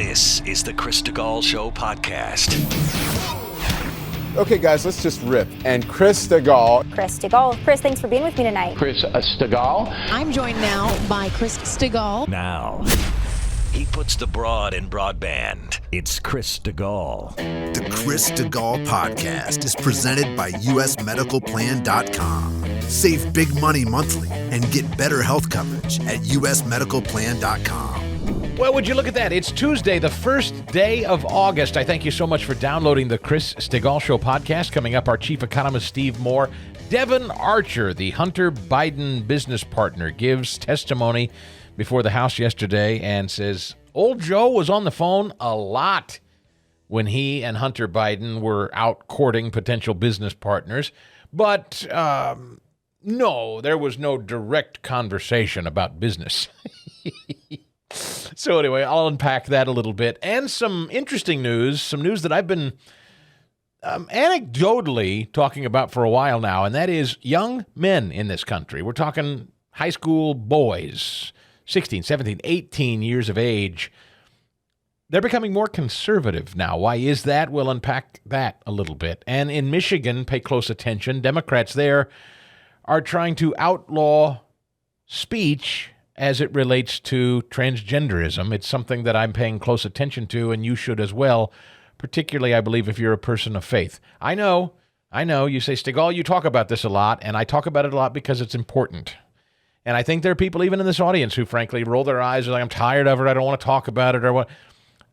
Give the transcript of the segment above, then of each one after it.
This is the Chris Stigall Show podcast. Okay, guys, let's just rip. And Chris Stigall. Chris Stigall. Chris, thanks for being with me tonight. Chris Stigall. I'm joined now by Chris Stigall. Now, he puts the broad in broadband. It's Chris Stigall. The Chris Stigall podcast is presented by usmedicalplan.com. Save big money monthly and get better health coverage at usmedicalplan.com. Well, would you look at that? It's Tuesday, the first day of August. I thank you so much for downloading the Chris Stigall Show podcast. Coming up, our chief economist, Steve Moore. Devin Archer, the Hunter Biden business partner, gives testimony before the House yesterday and says old Joe was on the phone a lot when he and Hunter Biden were out courting potential business partners. But no, there was no direct conversation about business. So anyway, I'll unpack that a little bit. And some interesting news, some news that I've been anecdotally talking about for a while now, and that is young men in this country. We're talking high school boys, 16, 17, 18 years of age. They're becoming more conservative now. Why is that? We'll unpack that a little bit. And in Michigan, pay close attention, Democrats there are trying to outlaw speech as it relates to transgenderism. It's something that I'm paying close attention to, and you should as well, particularly, I believe, if you're a person of faith. I know, you say, Stigall, you talk about this a lot, and I talk about it a lot because it's important. And I think there are people even in this audience who, frankly, roll their eyes, are like, I'm tired of it, I don't want to talk about it, or what.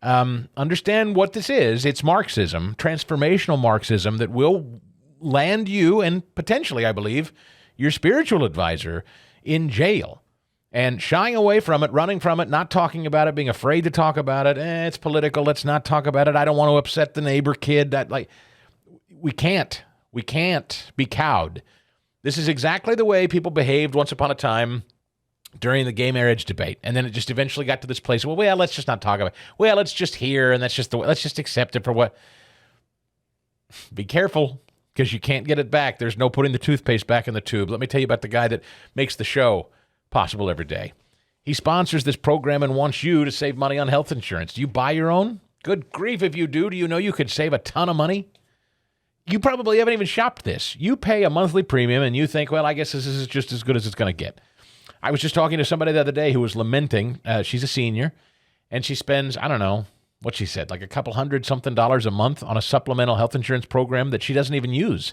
Understand what this is. It's Marxism, transformational Marxism, that will land you, and potentially, I believe, your spiritual advisor in jail. And shying away from it, running from it, not talking about it, being afraid to talk about it. It's political. Let's not talk about it. I don't want to upset the neighbor kid. We can't be cowed. This is exactly the way people behaved once upon a time during the gay marriage debate. And then it just eventually got to this place. Well, let's just not talk about it. Well, let's just hear, and that's just the way. Let's just accept it for what. Be careful, because you can't get it back. There's no putting the toothpaste back in the tube. Let me tell you about the guy that makes the show possible every day. He sponsors this program and wants you to save money on health insurance. Do you buy your own? Good grief if you do. Do you know you could save a ton of money? You probably haven't even shopped this. You pay a monthly premium and you think, well, I guess this is just as good as it's going to get. I was just talking to somebody the other day who was lamenting. She's a senior, and she spends, I don't know what she said, like a couple $100-something a month on a supplemental health insurance program that she doesn't even use.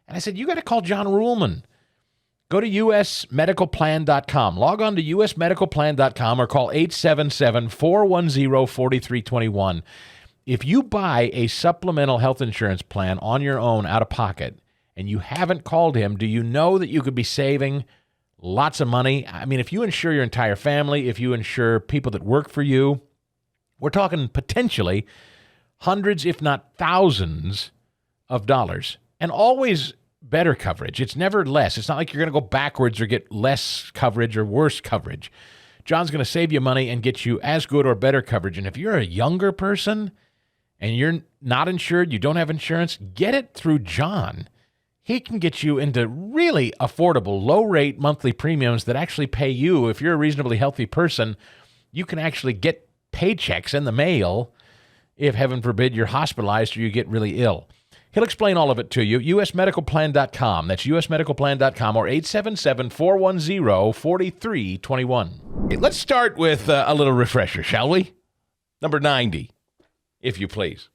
And I said, you got to call John Ruhlman. Go to usmedicalplan.com. Log on to usmedicalplan.com or call 877-410-4321. If you buy a supplemental health insurance plan on your own out of pocket and you haven't called him, do you know that you could be saving lots of money? I mean, if you insure your entire family, if you insure people that work for you, we're talking potentially hundreds, if not thousands of dollars. And always better coverage. It's never less. It's not like you're going to go backwards or get less coverage or worse coverage. John's going to save you money and get you as good or better coverage. And if you're a younger person and you're not insured, you don't have insurance, get it through John. He can get you into really affordable, low-rate monthly premiums that actually pay you. If you're a reasonably healthy person, you can actually get paychecks in the mail if, heaven forbid, you're hospitalized or you get really ill. He'll explain all of it to you. usmedicalplan.com. That's usmedicalplan.com or 877-410-4321. Let's start with a little refresher, shall we? Number 90, if you please.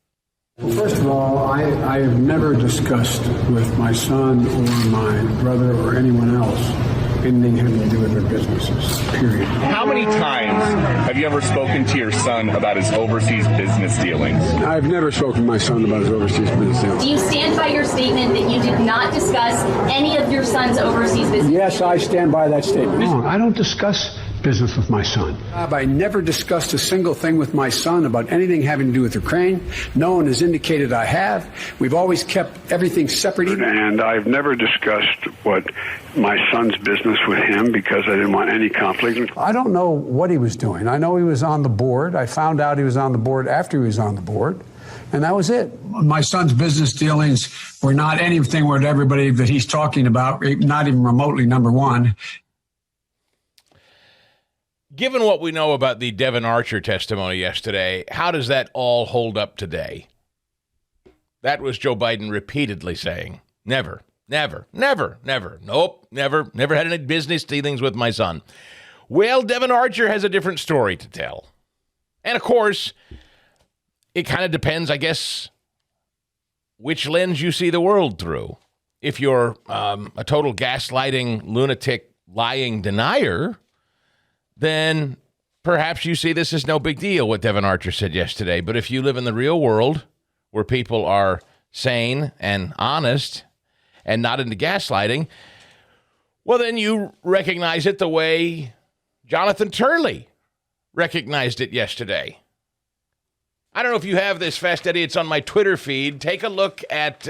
First of all, I have never discussed with my son or my brother or anyone else anything having to do with their businesses, period. How many times have you ever spoken to your son about his overseas business dealings? I've never spoken to my son about his overseas business dealings. Do you stand by your statement that you did not discuss any of your son's overseas business? Yes, I stand by that statement. No, I don't discuss business with my son. I never discussed a single thing with my son about anything having to do with Ukraine. No one has indicated I have. We've always kept everything separate. And I've never discussed what my son's business with him because I didn't want any conflict. I don't know what he was doing. I know he was on the board. I found out he was on the board after he was on the board. And that was it. My son's business dealings were not anything with everybody that he's talking about, not even remotely, number one. given what we know about the Devon Archer testimony yesterday, how does that all hold up today? That was Joe Biden repeatedly saying, never, never, never, never, nope, never had any business dealings with my son. Well, Devon Archer has a different story to tell. And, of course, it kind of depends, I guess, which lens you see the world through. If you're a total gaslighting, lunatic, lying denier, then perhaps you see this as no big deal, what Devon Archer said yesterday. But if you live in the real world where people are sane and honest and not into gaslighting, well, then you recognize it the way Jonathan Turley recognized it yesterday. I don't know if you have this, Fast Eddie. It's on my Twitter feed. Take a look at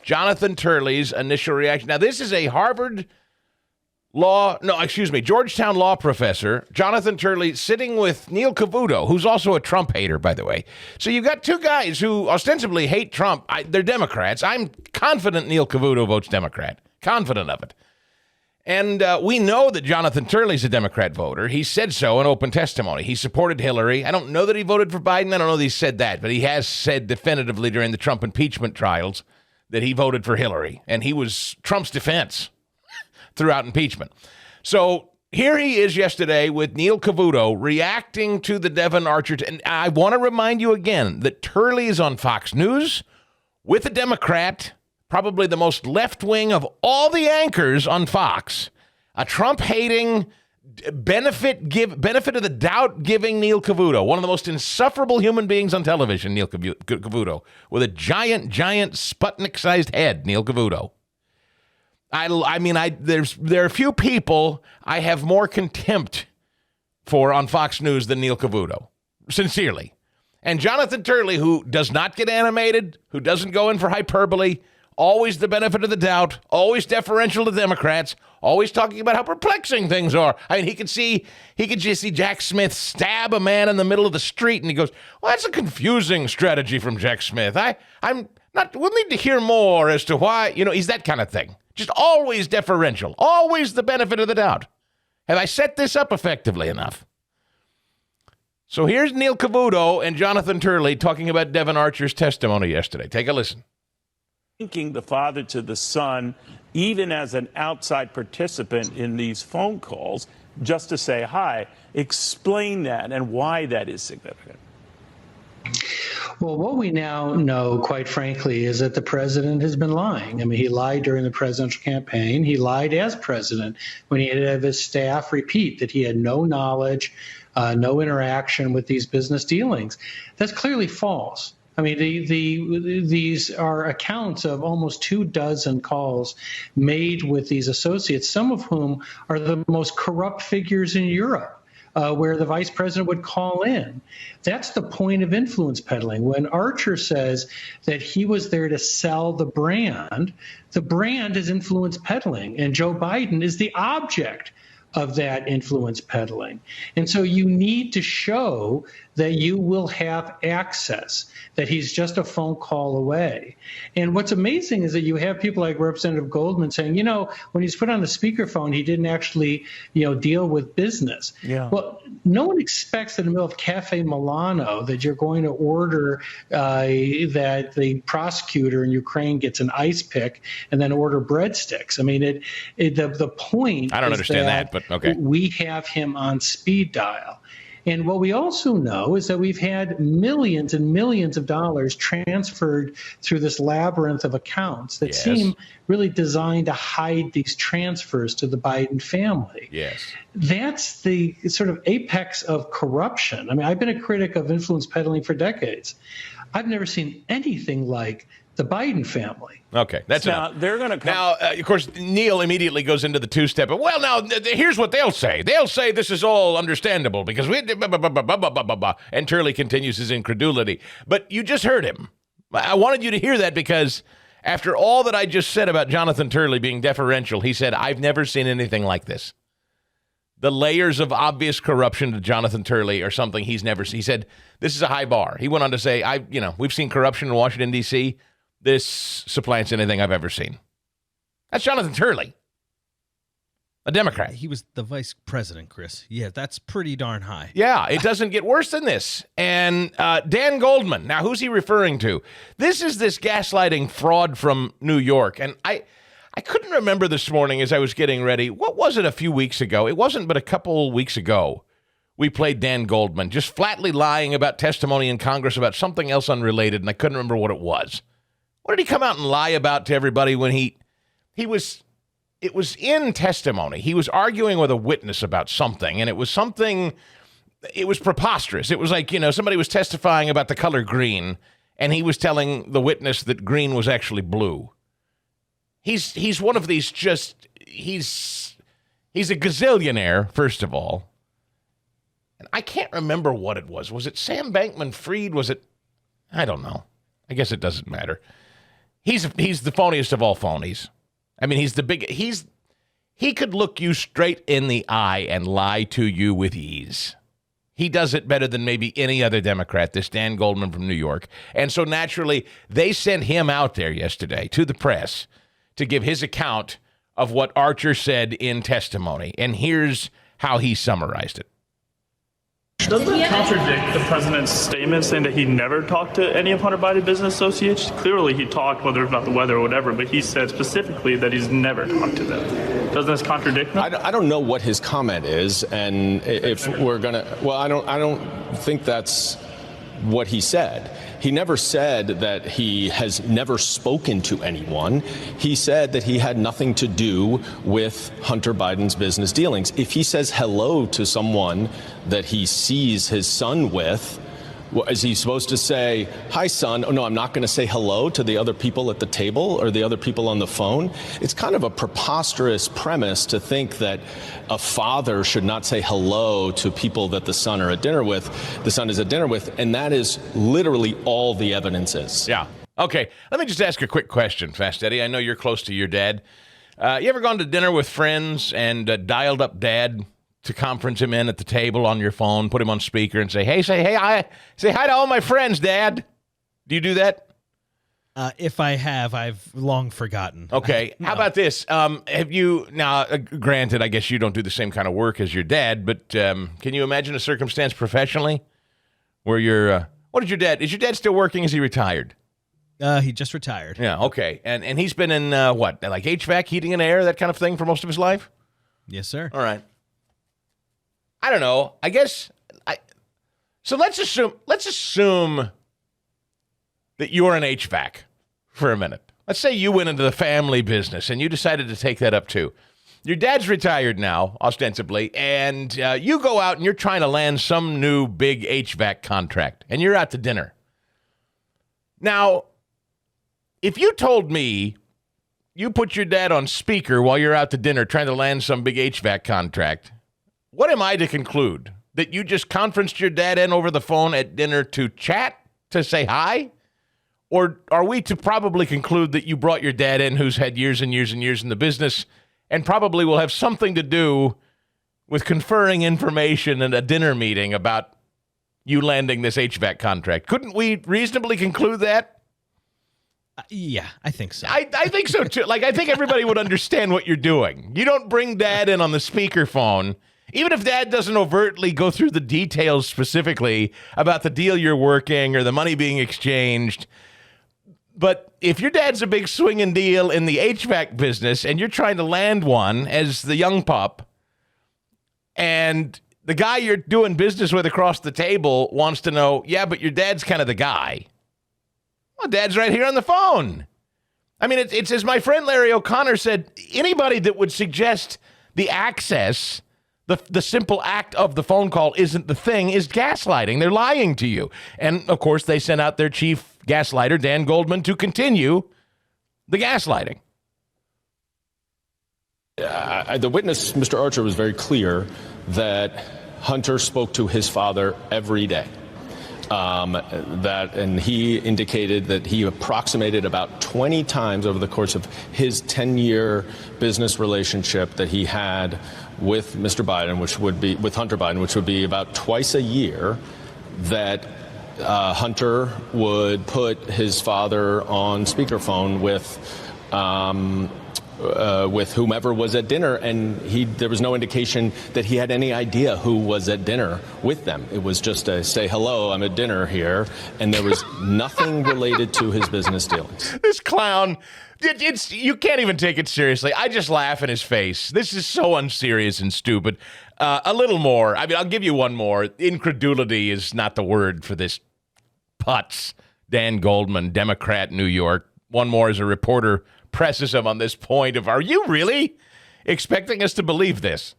Jonathan Turley's initial reaction. Now, this is a Georgetown law professor, Jonathan Turley, sitting with Neil Cavuto, who's also a Trump hater, by the way. So you've got two guys who ostensibly hate Trump. They're Democrats. I'm confident Neil Cavuto votes Democrat. Confident of it. And we know that Jonathan Turley's a Democrat voter. He said so in open testimony. He supported Hillary. I don't know that he voted for Biden. I don't know that he said that, but he has said definitively during the Trump impeachment trials that he voted for Hillary. And he was Trump's defense throughout impeachment. So here he is yesterday with Neil Cavuto reacting to the Devon Archer. And I want to remind you again that Turley is on Fox News with a Democrat, probably the most left-wing of all the anchors on Fox, a Trump-hating, benefit of the doubt-giving Neil Cavuto, one of the most insufferable human beings on television, Neil Cavuto, with a giant Sputnik-sized head, Neil Cavuto. There are few people I have more contempt for on Fox News than Neil Cavuto, sincerely. And Jonathan Turley, who does not get animated, who doesn't go in for hyperbole, always the benefit of the doubt, always deferential to Democrats, always talking about how perplexing things are. I mean, he could just see Jack Smith stab a man in the middle of the street, and he goes, well, that's a confusing strategy from Jack Smith. We'll need to hear more as to why, he's that kind of thing. Just always deferential, always the benefit of the doubt. Have I set this up effectively enough? So here's Neil Cavuto and Jonathan Turley talking about Devon Archer's testimony yesterday. Take a listen. Linking the father to the son, even as an outside participant in these phone calls, just to say hi. Explain that and why that is significant. Well, what we now know, quite frankly, is that the president has been lying. I mean, he lied during the presidential campaign. He lied as president when he had to have his staff repeat that he had no knowledge, no interaction with these business dealings. That's clearly false. I mean, these are accounts of almost 24 calls made with these associates, some of whom are the most corrupt figures in Europe, where the vice president would call in. That's the point of influence peddling. When Archer says that he was there to sell the brand is influence peddling, and Joe Biden is the object of that influence peddling. And so you need to show that you will have access, that he's just a phone call away. And what's amazing is that you have people like Representative Goldman saying, when he's put on the speakerphone, he didn't actually, deal with business. Yeah. Well, no one expects that in the middle of Cafe Milano that you're going to order that the prosecutor in Ukraine gets an ice pick and then order breadsticks. I mean, the point I don't understand that, but okay. We have him on speed dial. And what we also know is that we've had millions and millions of dollars transferred through this labyrinth of accounts that seem really designed to hide these transfers to the Biden family. Yes. That's the sort of apex of corruption. I mean, I've been a critic of influence peddling for decades. I've never seen anything like the Biden family. Okay, that's now enough. They're going to come. Now, of course, Neil immediately goes into the two-step. Well, now, here's what they'll say. They'll say this is all understandable because we... And Turley continues his incredulity. But you just heard him. I wanted you to hear that because after all that I just said about Jonathan Turley being deferential, he said, I've never seen anything like this. The layers of obvious corruption to Jonathan Turley are something he's never seen. He said, this is a high bar. He went on to say, we've seen corruption in Washington, D.C., this supplants anything I've ever seen. That's Jonathan Turley. A Democrat. He was the vice president, Chris. Yeah, that's pretty darn high. Yeah, it doesn't get worse than this. And Dan Goldman, now who's he referring to? This is this gaslighting fraud from New York. And I couldn't remember this morning as I was getting ready. What was it a few weeks ago? It wasn't but a couple weeks ago. We played Dan Goldman, just flatly lying about testimony in Congress about something else unrelated, and I couldn't remember what it was. What did he come out and lie about to everybody when it was in testimony. He was arguing with a witness about something, and it was preposterous. It was like, somebody was testifying about the color green, and he was telling the witness that green was actually blue. He's one of these he's a gazillionaire, first of all. And I can't remember what it was. Was it Sam Bankman-Fried? Was it? I don't know. I guess it doesn't matter. He's the phoniest of all phonies. I mean, he could look you straight in the eye and lie to you with ease. He does it better than maybe any other Democrat, this Dan Goldman from New York. And so naturally, they sent him out there yesterday to the press to give his account of what Archer said in testimony. And here's how he summarized it. Doesn't that contradict the president's statement saying that he never talked to any of Hunter Biden business associates? Clearly he talked, whether it's about the weather or whatever, but he said specifically that he's never talked to them. Doesn't this contradict him? I don't know what his comment is, and if we're going to, well, I don't think that's what he said. He never said that he has never spoken to anyone. He said that he had nothing to do with Hunter Biden's business dealings. If he says hello to someone that he sees his son with, is he supposed to say, hi, son? Oh, no, I'm not going to say hello to the other people at the table or the other people on the phone. It's kind of a preposterous premise to think that a father should not say hello to people that the son is at dinner with. And that is literally all the evidence is. Yeah. Okay. Let me just ask a quick question, Fast Eddie. I know you're close to your dad. You ever gone to dinner with friends and dialed up dad to conference him in at the table on your phone, put him on speaker and say hi to all my friends, Dad? Do you do that? If I have, I've long forgotten. Okay. No. How about this? Have you, now, granted, I guess you don't do the same kind of work as your dad, but can you imagine a circumstance professionally where is your dad still working? Is he retired? He just retired. Yeah, okay. And he's been in like HVAC, heating and air, that kind of thing for most of his life? Yes, sir. All right. I don't know. I guess so let's assume that you're an HVAC for a minute. Let's say you went into the family business and you decided to take that up too. Your dad's retired now, ostensibly, and you go out and you're trying to land some new big HVAC contract, and you're out to dinner. Now, if you told me you put your dad on speaker while you're out to dinner trying to land some big HVAC contract, what am I to conclude? That you just conferenced your dad in over the phone at dinner to chat, to say hi? Or are we to probably conclude that you brought your dad in who's had years and years and years in the business and probably will have something to do with conferring information in a dinner meeting about you landing this HVAC contract? Couldn't we reasonably conclude that? Yeah, I think so. I think so, too. I think everybody would understand what you're doing. You don't bring dad in on the speakerphone. Even if dad doesn't overtly go through the details specifically about the deal you're working or the money being exchanged. But if your dad's a big swinging deal in the HVAC business and you're trying to land one as the young pup, and the guy you're doing business with across the table wants to know, yeah, but your dad's kind of the guy. Well, dad's right here on the phone. I mean, it's as my friend Larry O'Connor said, anybody that would suggest the access, the simple act of the phone call isn't the thing, is gaslighting. They're lying to you. And, of course, they sent out their chief gaslighter, Dan Goldman, to continue the gaslighting. The witness, Mr. Archer, was very clear that Hunter spoke to his father every day. And he indicated that he approximated about 20 times over the course of his 10-year business relationship that he had with Mr. Biden, with Hunter Biden, which would be about twice a year, that Hunter would put his father on speakerphone with with whomever was at dinner, and there was no indication that he had any idea who was at dinner with them. It was just a say, hello, I'm at dinner here, and there was nothing related to his business dealings. This clown, you can't even take it seriously. I just laugh in his face. This is so unserious and stupid. A little more. I mean, I'll give you one more. Incredulity is not the word for this putz. Dan Goldman, Democrat, New York. One more as a reporter presses him on this point of, are you really expecting us to believe this?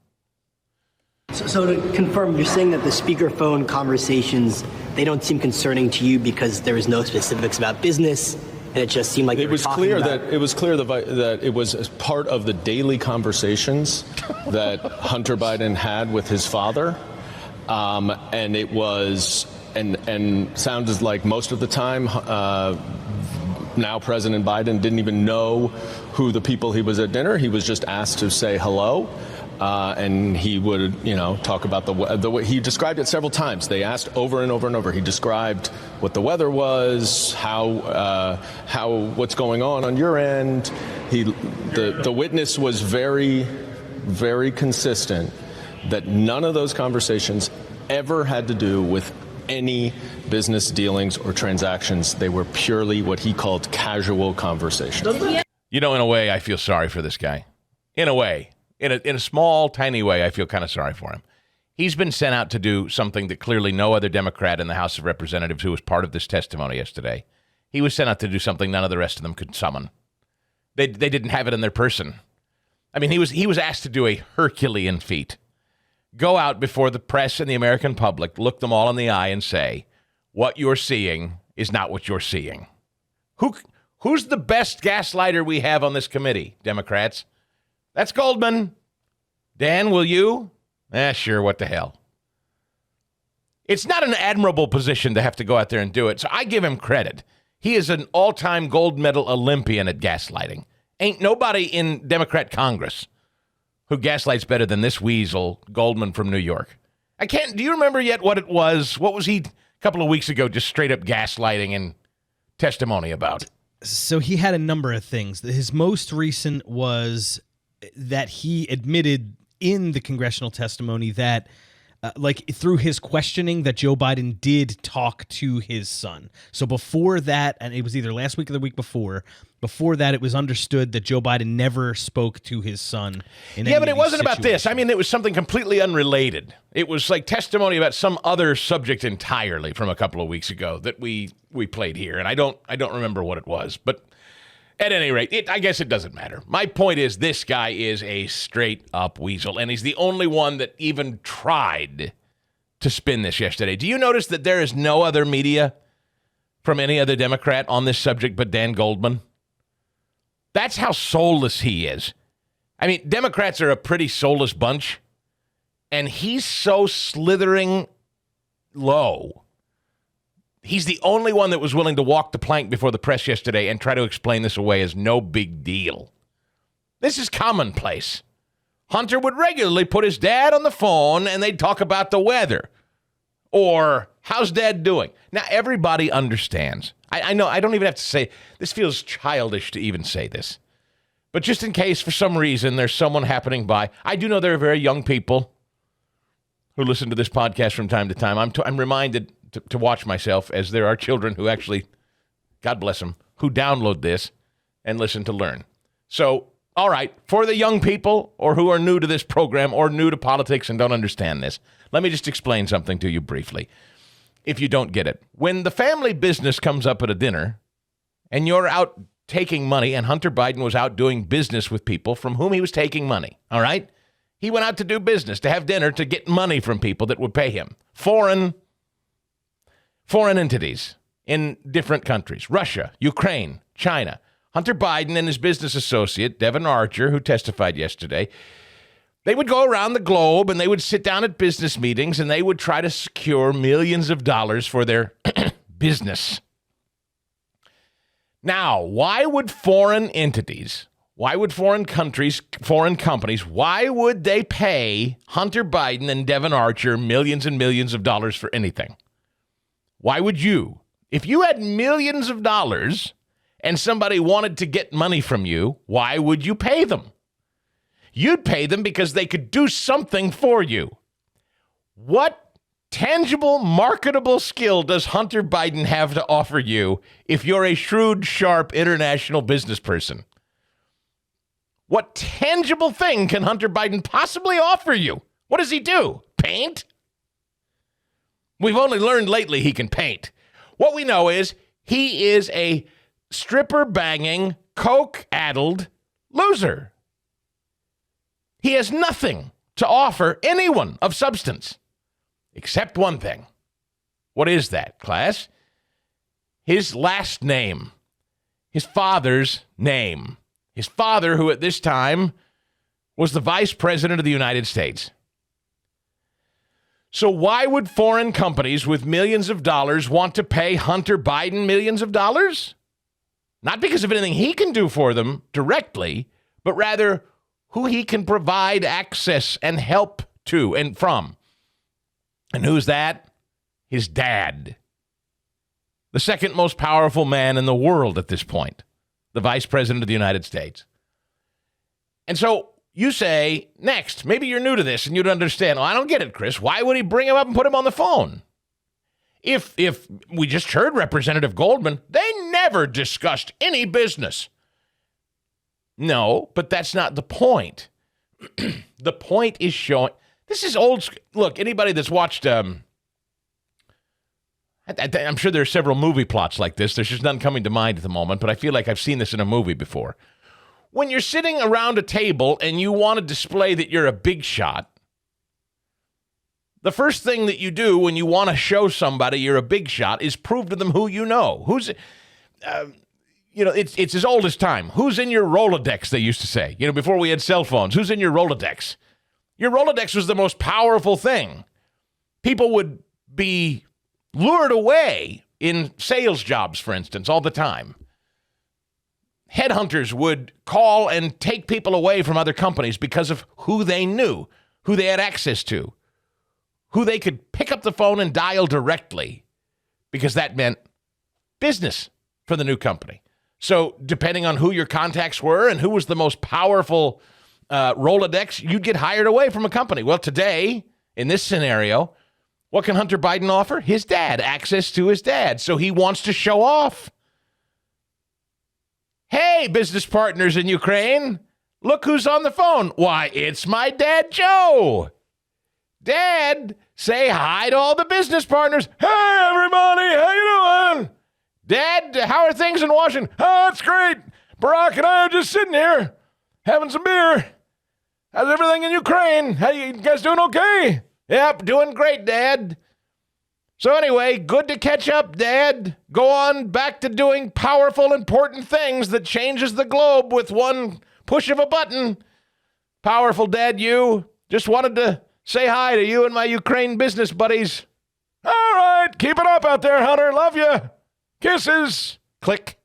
So to confirm, you're saying that the speakerphone conversations, they don't seem concerning to you because there was no specifics about business, and it just seemed like it was clear that it was part of the daily conversations that Hunter Biden had with his father, and it was and sounded like most of the time. Now President Biden didn't even know who the people he was at dinner. He was just asked to say hello, and he would, talk about the way he described it several times. They asked over and over and over. He described what the weather was, how what's going on your end. The witness was very, very consistent that none of those conversations ever had to do with any business dealings or transactions. They were purely what he called casual conversations. In a way, I feel sorry for this guy. In a way. In a small, tiny way, I feel kind of sorry for him. He's been sent out to do something that clearly no other Democrat in the House of Representatives who was part of this testimony yesterday, he was sent out to do something none of the rest of them could summon. They didn't have it in their person. I mean, he was asked to do a Herculean feat. Go out before the press and the American public, look them all in the eye and say, what you're seeing is not what you're seeing. Who's the best gaslighter we have on this committee, Democrats? That's Goldman. Dan, will you? Sure, what the hell. It's not an admirable position to have to go out there and do it, so I give him credit. He is an all-time gold medal Olympian at gaslighting. Ain't nobody in Democrat Congress who gaslights better than this weasel, Goldman from New York. Do you remember yet what it was? What was he a couple of weeks ago just straight up gaslighting and testimony about? So he had a number of things. His most recent was that he admitted in the congressional testimony that through his questioning that Joe Biden did talk to his son. So before that, and it was either last week or the week before that, it was understood that Joe Biden never spoke to his son. Yeah, but it wasn't about this. I mean, it was something completely unrelated. It was like testimony about some other subject entirely from a couple of weeks ago that we played here, and I don't remember what it was. But at any rate, I guess it doesn't matter. My point is this guy is a straight-up weasel, and he's the only one that even tried to spin this yesterday. Do you notice that there is no other media from any other Democrat on this subject but Dan Goldman? That's how soulless he is. I mean, Democrats are a pretty soulless bunch, and he's so slithering low. He's the only one that was willing to walk the plank before the press yesterday and try to explain this away as no big deal. This is commonplace. Hunter would regularly put his dad on the phone and they'd talk about the weather. Or, how's Dad doing? Now, everybody understands. I know, I don't even have to say, this feels childish to even say this. But just in case, for some reason, there's someone happening by, I do know there are very young people who listen to this podcast from time to time. I'm reminded to watch myself, as there are children who actually, God bless them, who download this and listen to learn. So, all right, for the young people or who are new to this program or new to politics and don't understand this, let me just explain something to you briefly, if you don't get it. When the family business comes up at a dinner and you're out taking money, and Hunter Biden was out doing business with people from whom he was taking money, all right? He went out to do business, to have dinner, to get money from people that would pay him. Foreign entities in different countries, Russia, Ukraine, China. Hunter Biden and his business associate, Devin Archer, who testified yesterday, they would go around the globe and they would sit down at business meetings and they would try to secure millions of dollars for their business. Now, why would foreign entities, why would foreign countries, foreign companies, why would they pay Hunter Biden and Devin Archer millions and millions of dollars for anything? Why would you? If you had millions of dollars and somebody wanted to get money from you, why would you pay them? You'd pay them because they could do something for you. What tangible, marketable skill does Hunter Biden have to offer you if you're a shrewd, sharp, international business person? What tangible thing can Hunter Biden possibly offer you? What does he do? Paint? We've only learned lately he can paint. What we know is he is a stripper-banging, coke-addled loser. He has nothing to offer anyone of substance, except one thing. What is that, class? His last name. His father's name. His father, who at this time was the vice president of the United States. So why would foreign companies with millions of dollars want to pay Hunter Biden millions of dollars? Not because of anything he can do for them directly, but rather who he can provide access and help to and from. And who's that? His dad. The second most powerful man in the world at this point. The vice president of the United States. And so you say, next, maybe you're new to this and you'd understand. Oh, I don't get it, Chris. Why would he bring him up and put him on the phone? If we just heard Representative Goldman, they never discussed any business. No, but that's not the point. The point is showing, this is old. Look, anybody that's watched, I'm sure there are several movie plots like this. There's just none coming to mind at the moment, but I feel like I've seen this in a movie before. When you're sitting around a table and you want to display that you're a big shot, the first thing that you do when you want to show somebody you're a big shot is prove to them who you know. It's as old as time. Who's in your Rolodex, they used to say, before we had cell phones. Who's in your Rolodex? Your Rolodex was the most powerful thing. People would be lured away in sales jobs, for instance, all the time. Headhunters would call and take people away from other companies because of who they knew, who they had access to, who they could pick up the phone and dial directly, because that meant business for the new company. So depending on who your contacts were and who was the most powerful Rolodex, you'd get hired away from a company. Well, today, in this scenario, what can Hunter Biden offer? His dad, access to his dad. So he wants to show off. Hey, business partners in Ukraine, look who's on the phone. Why, it's my dad, Joe. Dad, say hi to all the business partners. Hey, everybody, how you doing? Dad, how are things in Washington? Oh, it's great. Barack and I are just sitting here having some beer. How's everything in Ukraine? How you guys doing okay? Yep, doing great, Dad. So anyway, good to catch up, Dad. Go on back to doing powerful, important things that changes the globe with one push of a button. Powerful, Dad, you. Just wanted to say hi to you and my Ukraine business buddies. All right, keep it up out there, Hunter. Love you. Kisses. Click.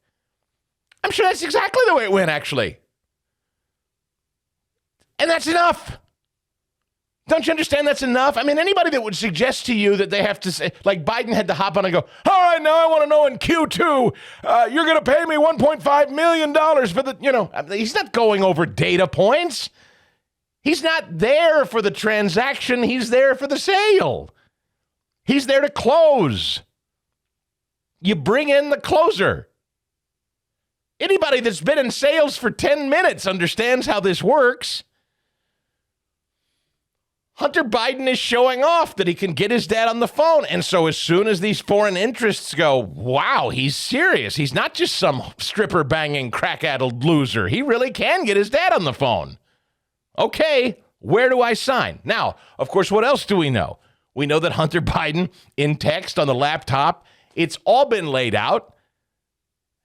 I'm sure that's exactly the way it went, actually. And that's enough. Don't you understand that's enough? I mean, anybody that would suggest to you that they have to say, like Biden had to hop on and go, all right, now I want to know in Q2, you're going to pay me $1.5 million for the, he's not going over data points. He's not there for the transaction. He's there for the sale. He's there to close. You bring in the closer. Anybody that's been in sales for 10 minutes understands how this works. Hunter Biden is showing off that he can get his dad on the phone. And so as soon as these foreign interests go, wow, he's serious. He's not just some stripper-banging, crack-addled loser. He really can get his dad on the phone. Okay, where do I sign? Now, of course, what else do we know? We know that Hunter Biden, in text on the laptop, it's all been laid out.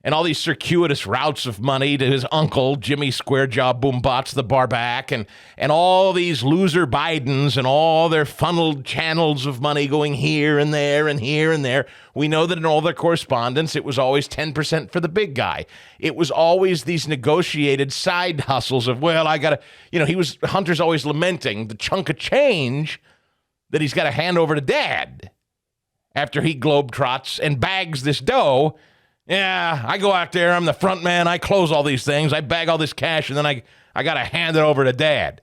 And all these circuitous routes of money to his uncle, Jimmy Squarejaw Boombots, the barback, and all these loser Bidens and all their funneled channels of money going here and there and here and there. We know that in all their correspondence, it was always 10% for the big guy. It was always these negotiated side hustles of, well, I got to, Hunter's always lamenting the chunk of change that he's got to hand over to Dad after he globetrots and bags this dough Yeah, I go out there, I'm the front man, I close all these things, I bag all this cash, and then I got to hand it over to Dad.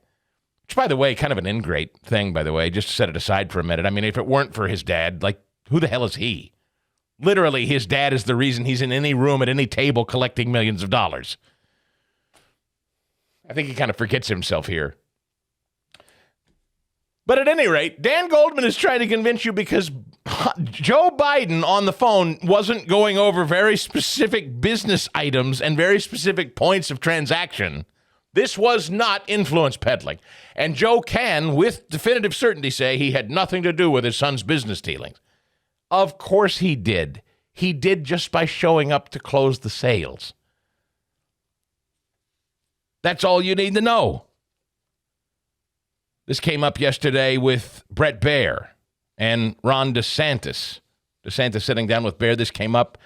Which, by the way, kind of an ingrate thing, by the way, just to set it aside for a minute. I mean, if it weren't for his dad, like, who the hell is he? Literally, his dad is the reason he's in any room at any table collecting millions of dollars. I think he kind of forgets himself here. But at any rate, Dan Goldman is trying to convince you because Joe Biden on the phone wasn't going over very specific business items and very specific points of transaction. This was not influence peddling. And Joe can, with definitive certainty, say he had nothing to do with his son's business dealings. Of course he did. He did just by showing up to close the sales. That's all you need to know. This came up yesterday with Brett Baer and Ron DeSantis. DeSantis sitting down with Baer. This came up.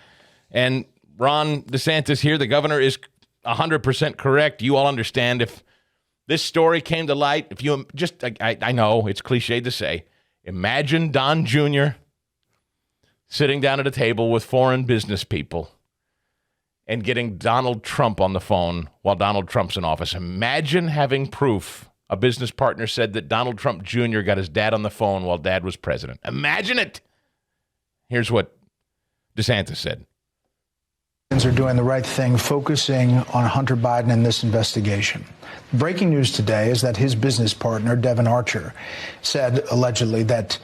And Ron DeSantis here, the governor, is 100% correct. You all understand if this story came to light, if you just, I know it's cliched to say, imagine Don Jr. sitting down at a table with foreign business people and getting Donald Trump on the phone while Donald Trump's in office. Imagine having proof a business partner said that Donald Trump Jr. got his dad on the phone while Dad was president. Imagine it. Here's what DeSantis said. Are doing the right thing, focusing on Hunter Biden in this investigation. Breaking news today is that his business partner, Devin Archer, said allegedly that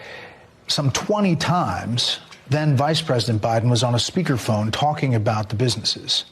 some 20 times then Vice President Biden was on a speakerphone talking about the businesses.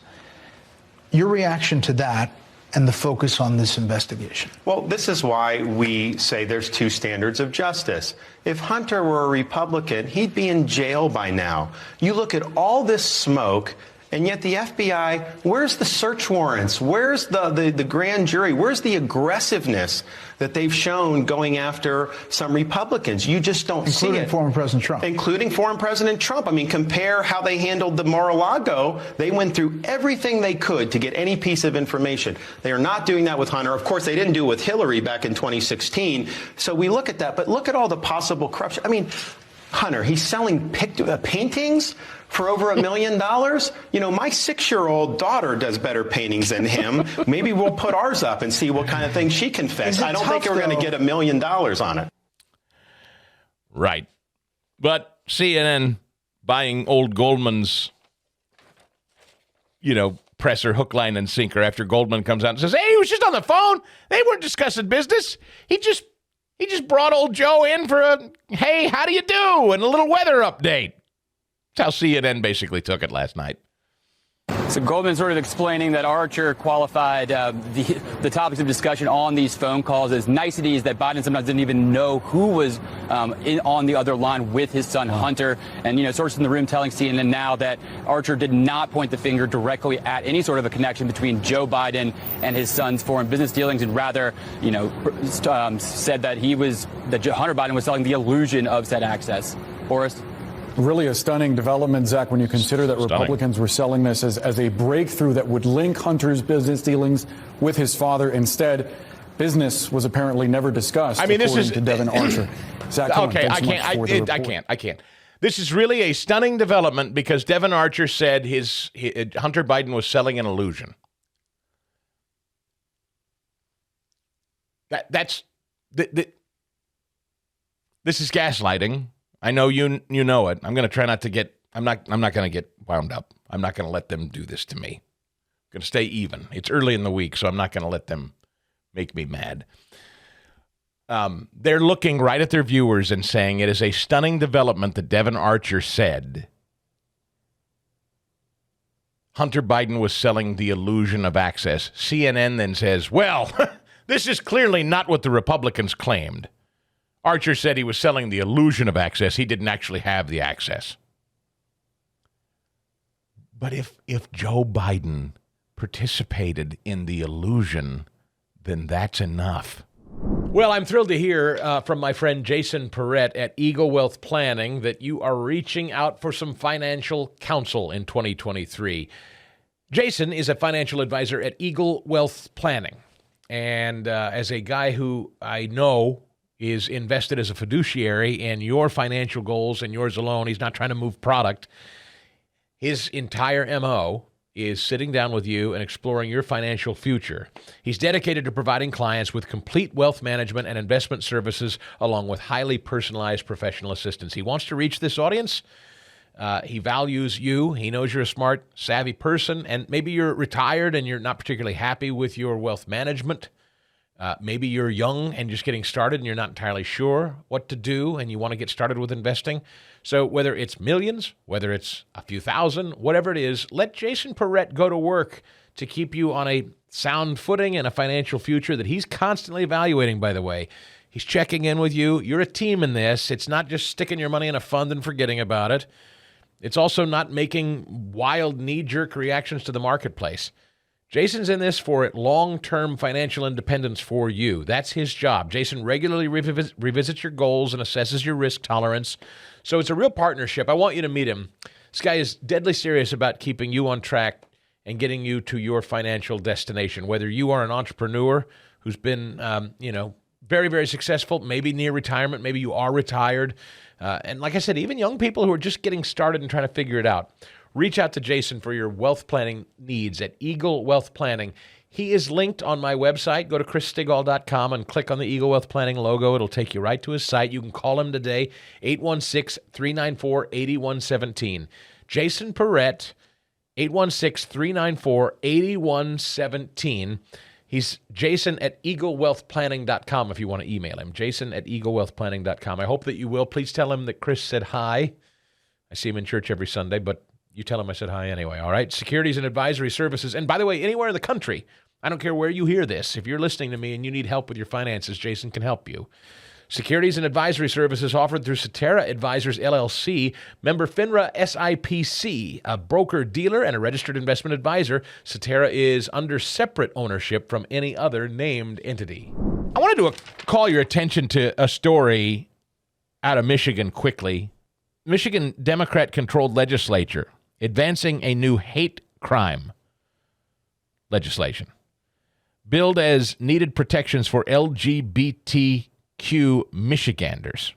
Your reaction to that and the focus on this investigation? Well, this is why we say there's two standards of justice. If Hunter were a Republican, he'd be in jail by now. You look at all this smoke, and yet the FBI, where's the search warrants? Where's the grand jury? Where's the aggressiveness that they've shown going after some Republicans? You just don't see it. Including former President Trump. Including former President Trump. I mean, compare how they handled the Mar-a-Lago. They went through everything they could to get any piece of information. They are not doing that with Hunter. Of course, they didn't do it with Hillary back in 2016. So we look at that. But look at all the possible corruption. I mean, Hunter, he's selling paintings for over $1 million. You know, my 6-year-old daughter does better paintings than him. Maybe we'll put ours up and see what kind of things she confessed. I don't think we're going to get $1 million on it. Right. But CNN buying old Goldman's, presser hook, line, and sinker after Goldman comes out and says, hey, he was just on the phone. They weren't discussing business. He just brought old Joe in for a, hey, how do you do? And a little weather update. That's how CNN basically took it last night. So Goldman sort of explaining that Archer qualified the topics of discussion on these phone calls as niceties that Biden sometimes didn't even know who was on the other line with his son Hunter. And, sources in the room telling CNN now that Archer did not point the finger directly at any sort of a connection between Joe Biden and his son's foreign business dealings, and rather, said that Hunter Biden was selling the illusion of said access. Boris? Really a stunning development, Zach, when you consider that Republicans were selling this as a breakthrough that would link Hunter's business dealings with his father. Instead, business was apparently never discussed. I mean, this is to Devin Archer. Zach, okay, I can't. This is really a stunning development because Devin Archer said Hunter Biden was selling an illusion. This is gaslighting. I know you know it. I'm going to try not to get. I'm not going to get wound up. I'm not going to let them do this to me. I'm going to stay even. It's early in the week, so I'm not going to let them make me mad. They're looking right at their viewers and saying it is a stunning development that Devin Archer said Hunter Biden was selling the illusion of access. CNN then says, well, this is clearly not what the Republicans claimed. Archer said he was selling the illusion of access. He didn't actually have the access. But if Joe Biden participated in the illusion, then that's enough. Well, I'm thrilled to hear from my friend Jason Perrett at Eagle Wealth Planning that you are reaching out for some financial counsel in 2023. Jason is a financial advisor at Eagle Wealth Planning. And as a guy who I know is invested as a fiduciary in your financial goals and yours alone. He's not trying to move product. His entire MO is sitting down with you and exploring your financial future. He's dedicated to providing clients with complete wealth management and investment services, along with highly personalized professional assistance. He wants to reach this audience. He values you. He knows you're a smart, savvy person, and maybe you're retired and you're not particularly happy with your wealth management. Maybe you're young and just getting started and you're not entirely sure what to do and you want to get started with investing. So whether it's millions, whether it's a few thousand, whatever it is, let Jason Perrette go to work to keep you on a sound footing and a financial future that he's constantly evaluating, by the way. He's checking in with you. You're a team in this. It's not just sticking your money in a fund and forgetting about it. It's also not making wild knee-jerk reactions to the marketplace. Jason's in this for long-term financial independence for you. That's his job. Jason regularly revisits your goals and assesses your risk tolerance. So it's a real partnership. I want you to meet him. This guy is deadly serious about keeping you on track and getting you to your financial destination. Whether you are an entrepreneur who's been, very, very successful, maybe near retirement, maybe you are retired. And like I said, even young people who are just getting started and trying to figure it out. Reach out to Jason for your wealth planning needs at Eagle Wealth Planning. He is linked on my website. Go to chrisstigall.com and click on the Eagle Wealth Planning logo. It'll take you right to his site. You can call him today, 816-394-8117. Jason Perrette, 816-394-8117. He's Jason at eaglewealthplanning.com if you want to email him. Jason at eaglewealthplanning.com. I hope that you will. Please tell him that Chris said hi. I see him in church every Sunday, but you tell him I said hi anyway, all right? Securities and advisory services. And by the way, anywhere in the country, I don't care where you hear this. If you're listening to me and you need help with your finances, Jason can help you. Securities and advisory services offered through Cetera Advisors, LLC, member FINRA SIPC, a broker-dealer and a registered investment advisor. Cetera is under separate ownership from any other named entity. I wanted to call your attention to a story out of Michigan quickly. Michigan Democrat-controlled legislature advancing a new hate crime legislation, billed as needed protections for LGBTQ Michiganders.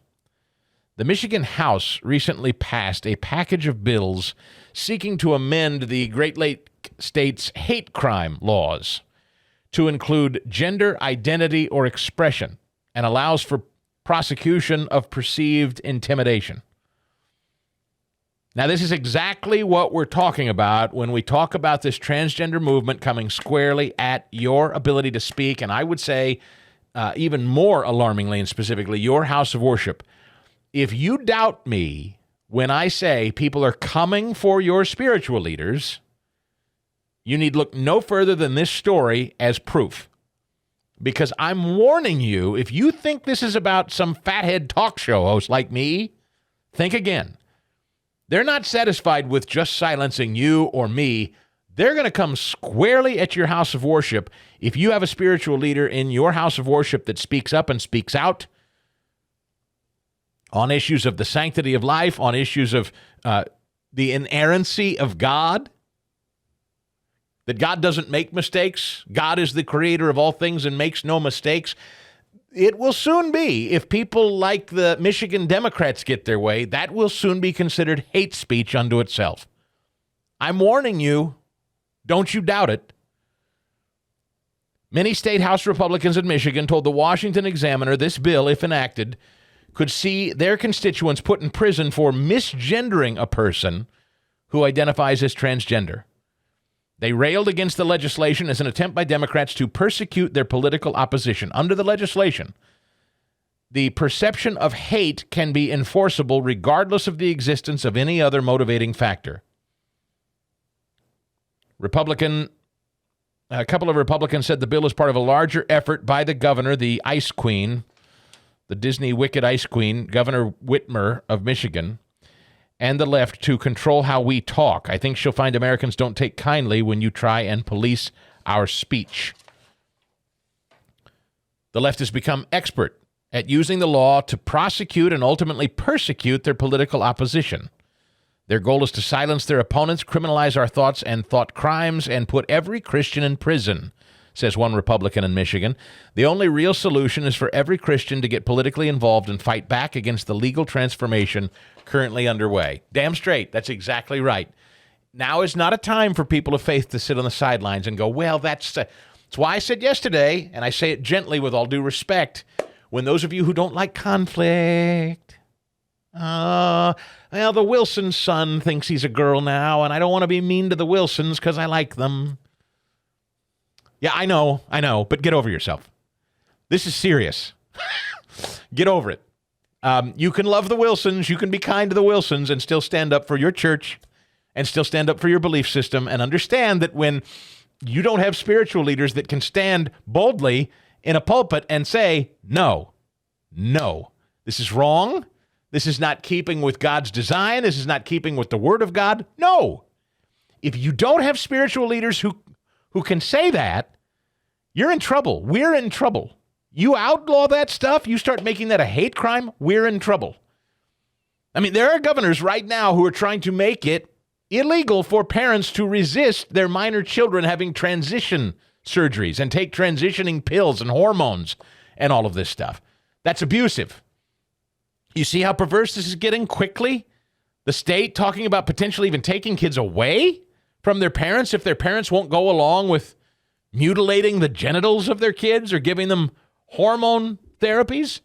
The Michigan House recently passed a package of bills seeking to amend the Great Lakes state's hate crime laws to include gender identity or expression and allows for prosecution of perceived intimidation. Now, this is exactly what we're talking about when we talk about this transgender movement coming squarely at your ability to speak, and I would say even more alarmingly and specifically, your house of worship. If you doubt me when I say people are coming for your spiritual leaders, you need look no further than this story as proof. Because I'm warning you, if you think this is about some fathead talk show host like me, think again. They're not satisfied with just silencing you or me. They're going to come squarely at your house of worship. If you have a spiritual leader in your house of worship that speaks up and speaks out on issues of the sanctity of life, on issues of the inerrancy of God, that God doesn't make mistakes, God is the creator of all things and makes no mistakes, it will soon be, if people like the Michigan Democrats get their way, that will soon be considered hate speech unto itself. I'm warning you, don't you doubt it. Many state House Republicans in Michigan told the Washington Examiner this bill, if enacted, could see their constituents put in prison for misgendering a person who identifies as transgender. They railed against the legislation as an attempt by Democrats to persecute their political opposition. Under the legislation, the perception of hate can be enforceable regardless of the existence of any other motivating factor. A couple of Republicans said the bill is part of a larger effort by the governor, the Ice Queen, the Disney Wicked Ice Queen, Governor Whitmer of Michigan, and the left to control how we talk. I think she'll find Americans don't take kindly when you try and police our speech. The left has become expert at using the law to prosecute and ultimately persecute their political opposition. Their goal is to silence their opponents, criminalize our thoughts and thought crimes, and put every Christian in prison, says one Republican in Michigan. The only real solution is for every Christian to get politically involved and fight back against the legal transformation currently underway. Damn straight. That's exactly right. now is not a time for people of faith to sit on the sidelines and go, well, that's why I said yesterday, and I say it gently with all due respect, when those of you who don't like conflict, well, the Wilson son thinks he's a girl now, and I don't want to be mean to the Wilsons because I like them. Yeah, I know, but get over yourself. This is serious. Get over it. You can love the Wilsons, you can be kind to the Wilsons and still stand up for your church and still stand up for your belief system and understand that when you don't have spiritual leaders that can stand boldly in a pulpit and say, no, this is wrong. This is not keeping with God's design. This is not keeping with the Word of God. No. If you don't have spiritual leaders who can say that, you're in trouble. We're in trouble. You outlaw that stuff, you start making that a hate crime, we're in trouble. I mean, there are governors right now who are trying to make it illegal for parents to resist their minor children having transition surgeries and take transitioning pills and hormones and all of this stuff. That's abusive. You see how perverse this is getting quickly? The state talking about potentially even taking kids away from their parents if their parents won't go along with mutilating the genitals of their kids or giving them hormone therapies.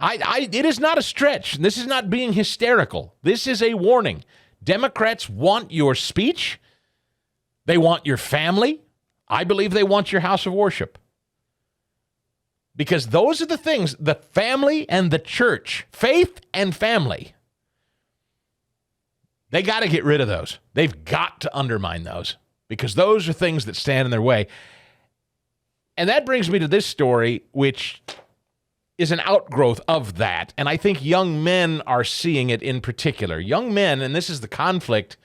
It is not a stretch. This is not being hysterical. This is a warning. Democrats want your speech. They want your family. I believe they want your house of worship. Because those are the things, the family and the church, faith and family, they got to get rid of those. They've got to undermine those because those are things that stand in their way. And that brings me to this story, which is an outgrowth of that. And I think young men are seeing it in particular. Young men, and this is the conflict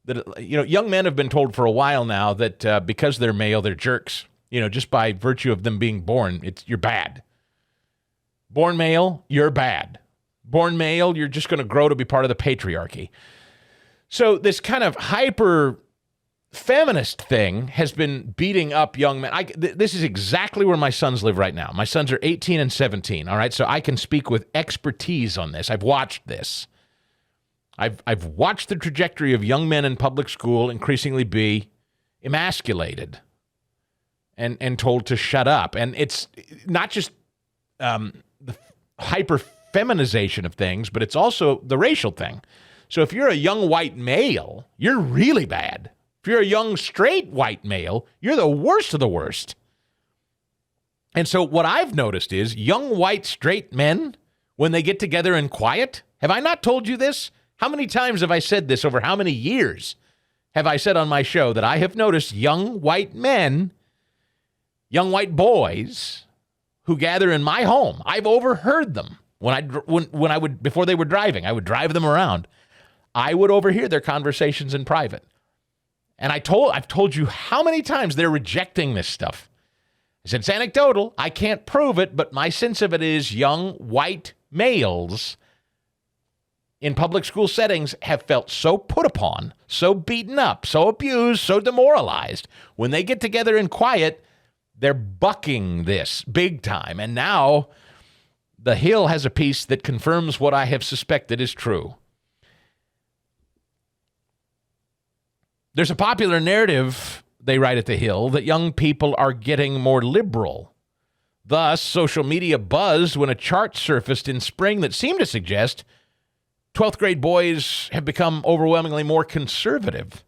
that, young men have been told for a while now that because they're male, they're jerks. Just by virtue of them being born, you're bad. Born male, you're bad. Born male, you're just going to grow to be part of the patriarchy. So this kind of hyper feminist thing has been beating up young men. This is exactly where my sons live right now. My sons are 18 and 17, all right? So I can speak with expertise on this. I've watched this. I've watched the trajectory of young men in public school increasingly be emasculated and told to shut up. And it's not just the hyper-feminization of things, but it's also the racial thing. So if you're a young white male, you're really bad. If you're a young straight white male, you're the worst of the worst. And so what I've noticed is young white straight men, when they get together in quiet, have I not told you this? How many times have I said this over how many years have I said on my show that I have noticed young white men, young white boys who gather in my home? I've overheard them when I would, before they were driving, I would drive them around. I would overhear their conversations in private. And I've told you how many times they're rejecting this stuff. I said, it's anecdotal. I can't prove it, but my sense of it is young white males in public school settings have felt so put upon, so beaten up, so abused, so demoralized. When they get together in quiet, they're bucking this big time. And now The Hill has a piece that confirms what I have suspected is true. There's a popular narrative, they write at The Hill, that young people are getting more liberal. Thus, social media buzzed when a chart surfaced in spring that seemed to suggest 12th grade boys have become overwhelmingly more conservative.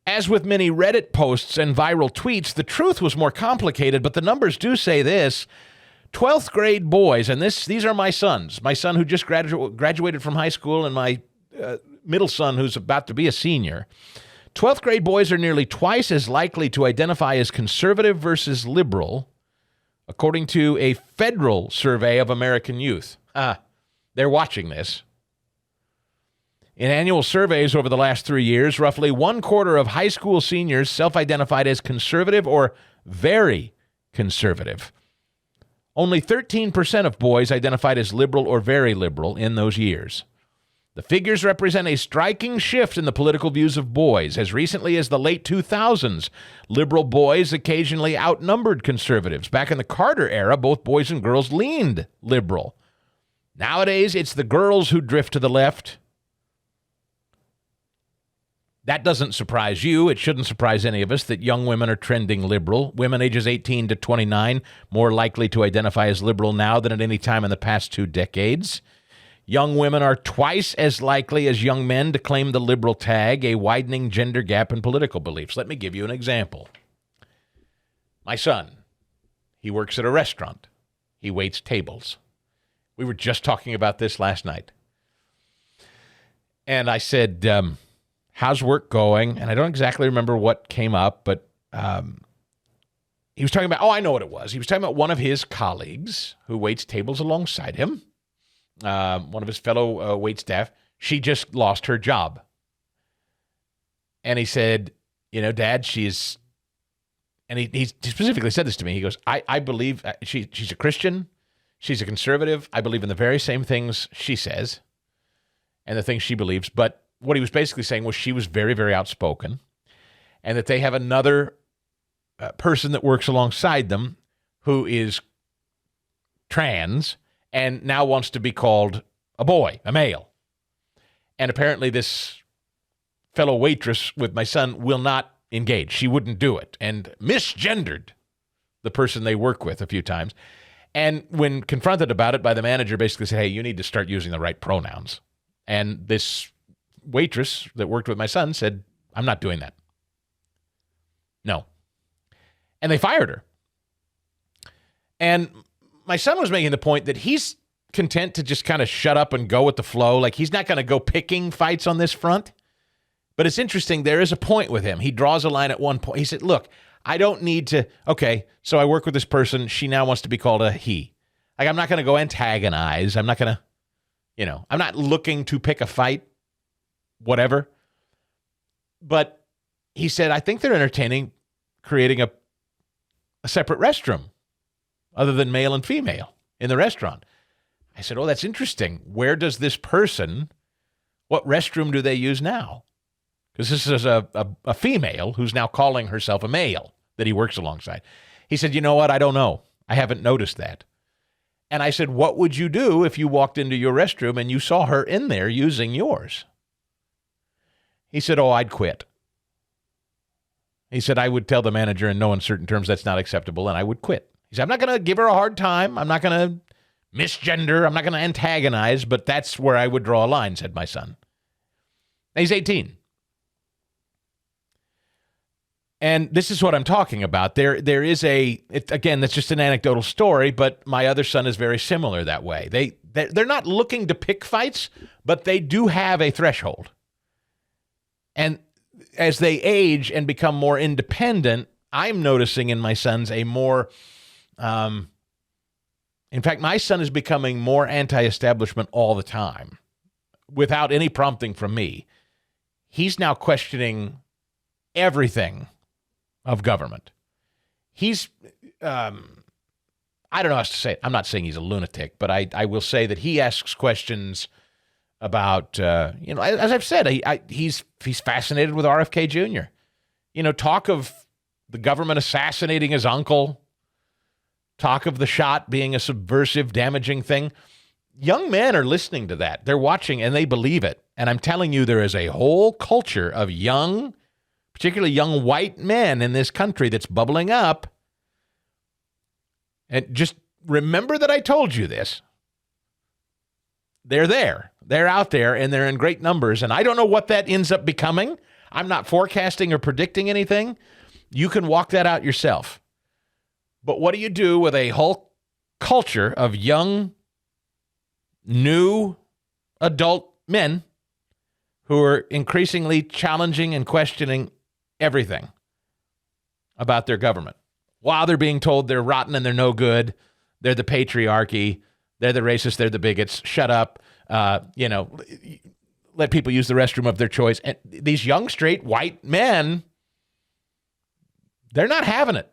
As with many Reddit posts and viral tweets, the truth was more complicated, but the numbers do say this. 12th grade boys, and these are my sons, my son who just graduated from high school and my middle son who's about to be a senior. 12th grade boys are nearly twice as likely to identify as conservative versus liberal, according to a federal survey of American youth. They're watching this. In annual surveys over the last 3 years, roughly 1/4 of high school seniors self-identified as conservative or very conservative. Only 13% of boys identified as liberal or very liberal in those years. The figures represent a striking shift in the political views of boys. As recently as the late 2000s, liberal boys occasionally outnumbered conservatives. Back in the Carter era, both boys and girls leaned liberal. Nowadays, it's the girls who drift to the left. That doesn't surprise you. It shouldn't surprise any of us that young women are trending liberal. Women ages 18 to 29 more likely to identify as liberal now than at any time in the past 2 decades. Young women are twice as likely as young men to claim the liberal tag, a widening gender gap in political beliefs. Let me give you an example. My son, he works at a restaurant. He waits tables. We were just talking about this last night. And I said, how's work going? And I don't exactly remember what came up, but he was talking about, I know what it was. He was talking about one of his colleagues who waits tables alongside him, one of his fellow wait staff. She just lost her job. And he said, Dad, she's, and he specifically said this to me. He goes, I believe she's a Christian. She's a conservative. I believe in the very same things she says and the things she believes. But what he was basically saying was she was very, very outspoken, and that they have another person that works alongside them who is trans and now wants to be called a boy, a male. And apparently this fellow waitress with my son will not engage. She wouldn't do it, and misgendered the person they work with a few times. And when confronted about it by the manager, basically said, hey, you need to start using the right pronouns. And this waitress that worked with my son said, I'm not doing that. No. And they fired her. And my son was making the point that he's content to just kind of shut up and go with the flow. Like, he's not going to go picking fights on this front. But it's interesting. There is a point with him. He draws a line at one point. He said, look, I don't need to. Okay, so I work with this person. She now wants to be called a he. Like, I'm not going to go antagonize. I'm not going to, I'm not looking to pick a fight, whatever. But he said, I think they're entertaining creating a separate restroom other than male and female in the restaurant. I said, oh, that's interesting. Where does this person, what restroom do they use now? Because this is a female who's now calling herself a male that he works alongside. He said, you know what? I don't know. I haven't noticed that. And I said, what would you do if you walked into your restroom and you saw her in there using yours? He said, oh, I'd quit. He said, I would tell the manager in no uncertain terms that's not acceptable, and I would quit. He said, I'm not going to give her a hard time. I'm not going to misgender. I'm not going to antagonize, but that's where I would draw a line, said my son. And he's 18. And this is what I'm talking about. There is again, that's just an anecdotal story, but my other son is very similar that way. They're not looking to pick fights, but they do have a threshold. And as they age and become more independent, I'm noticing in my sons a more, in fact, my son is becoming more anti-establishment all the time without any prompting from me. He's now questioning everything of government. He's, I don't know how to say it. I'm not saying he's a lunatic, but I will say that he asks questions about, as I've said, he's fascinated with RFK Jr. Talk of the government assassinating his uncle, talk of the shot being a subversive, damaging thing. Young men are listening to that. They're watching and they believe it. And I'm telling you, there is a whole culture of young, particularly young white men in this country that's bubbling up. And just remember that I told you this. They're there. They're out there, and they're in great numbers. And I don't know what that ends up becoming. I'm not forecasting or predicting anything. You can walk that out yourself. But what do you do with a whole culture of young, new adult men who are increasingly challenging and questioning everything about their government while they're being told they're rotten and they're no good, they're the patriarchy, they're the racists, they're the bigots, shut up, let people use the restroom of their choice. And these young, straight, white men, they're not having it.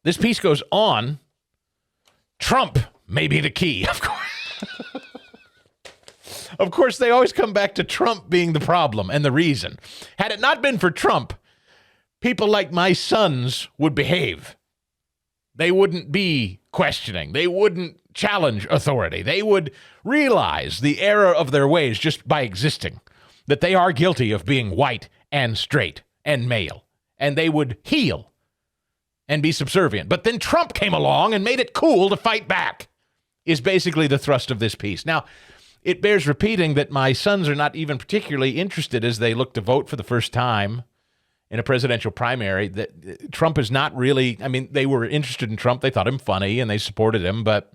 This piece goes on. Trump may be the key, of course. Of course, they always come back to Trump being the problem and the reason. Had it not been for Trump, people like my sons would behave. They wouldn't be questioning. They wouldn't challenge authority. They would realize the error of their ways just by existing, that they are guilty of being white and straight and male, and they would heel and be subservient. But then Trump came along and made it cool to fight back, is basically the thrust of this piece. Now, it bears repeating that my sons are not even particularly interested as they look to vote for the first time in a presidential primary. That Trump is not really, I mean, they were interested in Trump. They thought him funny and they supported him, but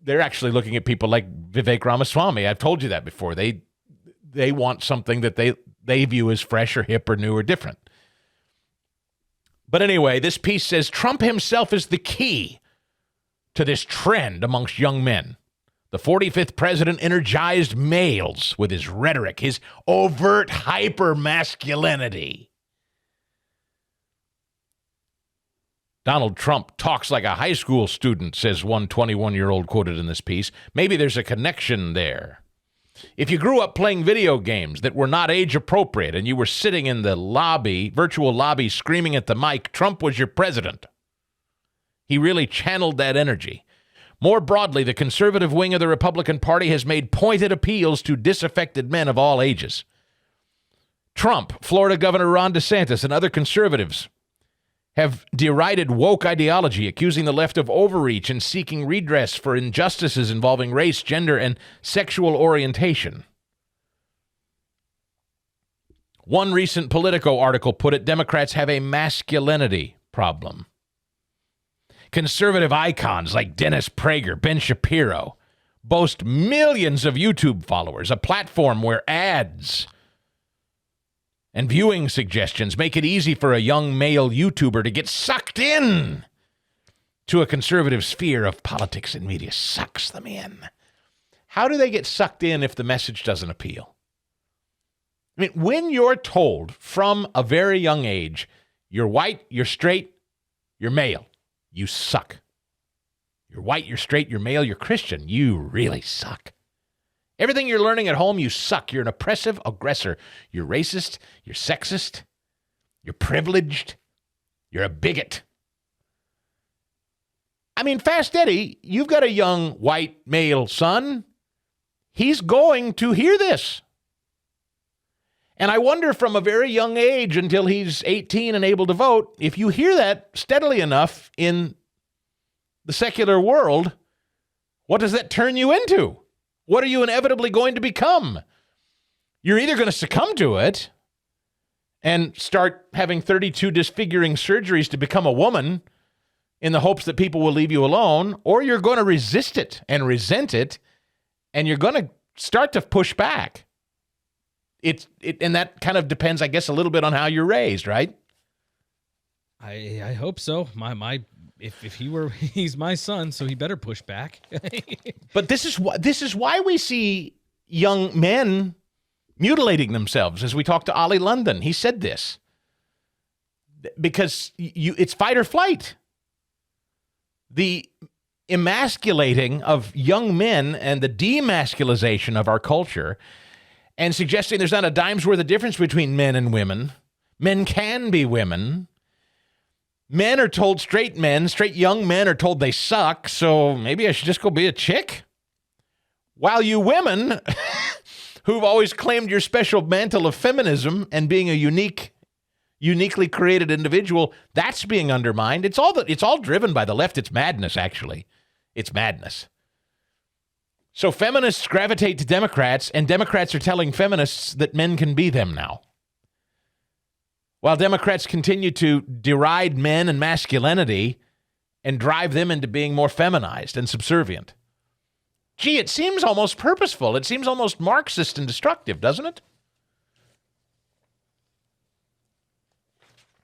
they're actually looking at people like Vivek Ramaswamy. I've told you that before. They want something that they view as fresh or hip or new or different. But anyway, this piece says Trump himself is the key to this trend amongst young men. The 45th president energized males with his rhetoric, his overt hyper-masculinity. Donald Trump talks like a high school student, says one 21-year-old quoted in this piece. Maybe there's a connection there. If you grew up playing video games that were not age-appropriate and you were sitting in the lobby, virtual lobby, screaming at the mic, Trump was your president. He really channeled that energy. More broadly, the conservative wing of the Republican Party has made pointed appeals to disaffected men of all ages. Trump, Florida Governor Ron DeSantis, and other conservatives have derided woke ideology, accusing the left of overreach and seeking redress for injustices involving race, gender, and sexual orientation. One recent Politico article put it, Democrats have a masculinity problem. Conservative icons like Dennis Prager, Ben Shapiro boast millions of YouTube followers, a platform where ads and viewing suggestions make it easy for a young male YouTuber to get sucked in to a conservative sphere of politics and media. Sucks them in. How do they get sucked in if the message doesn't appeal? I mean, when you're told from a very young age, you're white, you're straight, you're male, you suck. You're white, you're straight, you're male, you're Christian, you really suck. Everything you're learning at home, you suck. You're an oppressive aggressor. You're racist. You're sexist. You're privileged. You're a bigot. I mean, Fast Eddie, you've got a young white male son. He's going to hear this. And I wonder from a very young age until he's 18 and able to vote, if you hear that steadily enough in the secular world, what does that turn you into? What are you inevitably going to become? You're either going to succumb to it and start having 32 disfiguring surgeries to become a woman in the hopes that people will leave you alone, or you're going to resist it and resent it, and you're going to start to push back. And that kind of depends, I guess, a little bit on how you're raised, right? I hope so. If he's my son, so he better push back. But this is why we see young men mutilating themselves. As we talked to Ollie London, he said this because it's fight or flight. The emasculating of young men and the demasculization of our culture, and suggesting there's not a dime's worth of difference between men and women. Men can be women. Men are told, straight young men are told they suck, so maybe I should just go be a chick? While you women, who've always claimed your special mantle of feminism and being a uniquely created individual, that's being undermined. It's all driven by the left. It's madness, actually. It's madness. So feminists gravitate to Democrats, and Democrats are telling feminists that men can be them now. While Democrats continue to deride men and masculinity and drive them into being more feminized and subservient. Gee, it seems almost purposeful. It seems almost Marxist and destructive, doesn't it?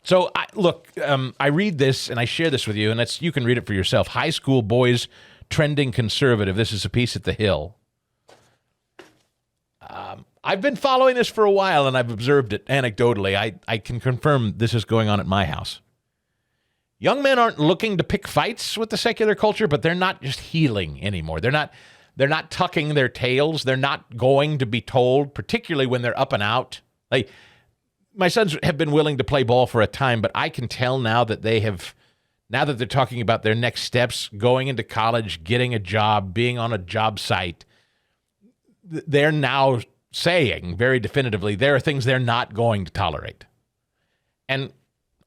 So, I read this and I share this with you, and you can read it for yourself. High school boys trending conservative. This is a piece at The Hill. I've been following this for a while, and I've observed it anecdotally. I can confirm this is going on at my house. Young men aren't looking to pick fights with the secular culture, but they're not just healing anymore. They're not tucking their tails. They're not going to be told, particularly when they're up and out. Like, my sons have been willing to play ball for a time, but I can tell now that they have now that they're talking about their next steps, going into college, getting a job, being on a job site, they're now saying very definitively there are things they're not going to tolerate. And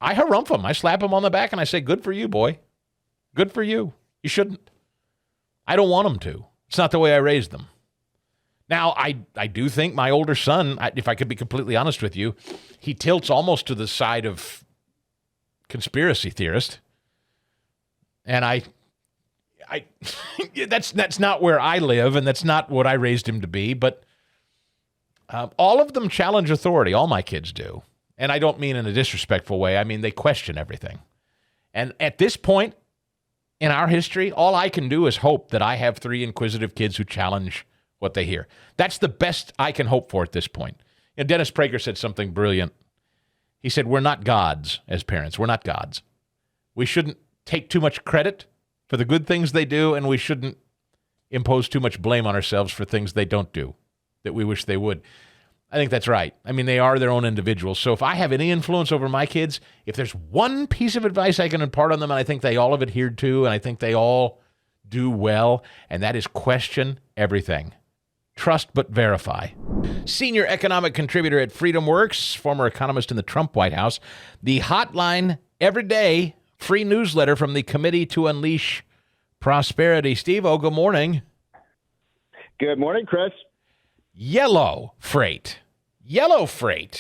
I harumph them. I slap them on the back and I say, good for you, boy. Good for you. You shouldn't. I don't want them to. It's not the way I raised them. Now, I do think my older son, if I could be completely honest with you, he tilts almost to the side of conspiracy theorist. And I that's not where I live, and that's not what I raised him to be. But all of them challenge authority. All my kids do. And I don't mean in a disrespectful way. I mean, they question everything. And at this point in our history, all I can do is hope that I have 3 inquisitive kids who challenge what they hear. That's the best I can hope for at this point. You know, Dennis Prager said something brilliant. He said, we're not gods as parents. We're not gods. We shouldn't take too much credit for the good things they do, and we shouldn't impose too much blame on ourselves for things they don't do that we wish they would. I think that's right. I mean, they are their own individuals. So if I have any influence over my kids, if there's one piece of advice I can impart on them, and I think they all have adhered to, and I think they all do well, and that is question everything. Trust but verify. Senior economic contributor at FreedomWorks, former economist in the Trump White House, the hotline every day, free newsletter from the Committee to Unleash Prosperity. Steve-O, good morning. Good morning, Chris. Yellow Freight,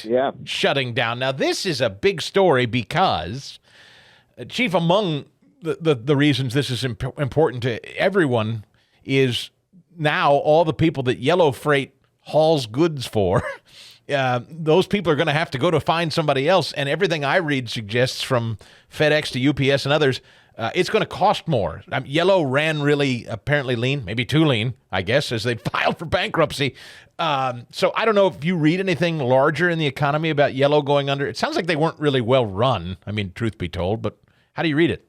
yeah, shutting down. Now, this is a big story because, chief among the reasons this is important to everyone is now all the people that Yellow Freight hauls goods for, those people are going to have to go to find somebody else. And everything I read suggests from FedEx to UPS and others, it's going to cost more. Yellow ran really apparently lean, maybe too lean, I guess, as they filed for bankruptcy. So I don't know if you read anything larger in the economy about Yellow going under. It sounds like they weren't really well run. I mean, truth be told, but how do you read it?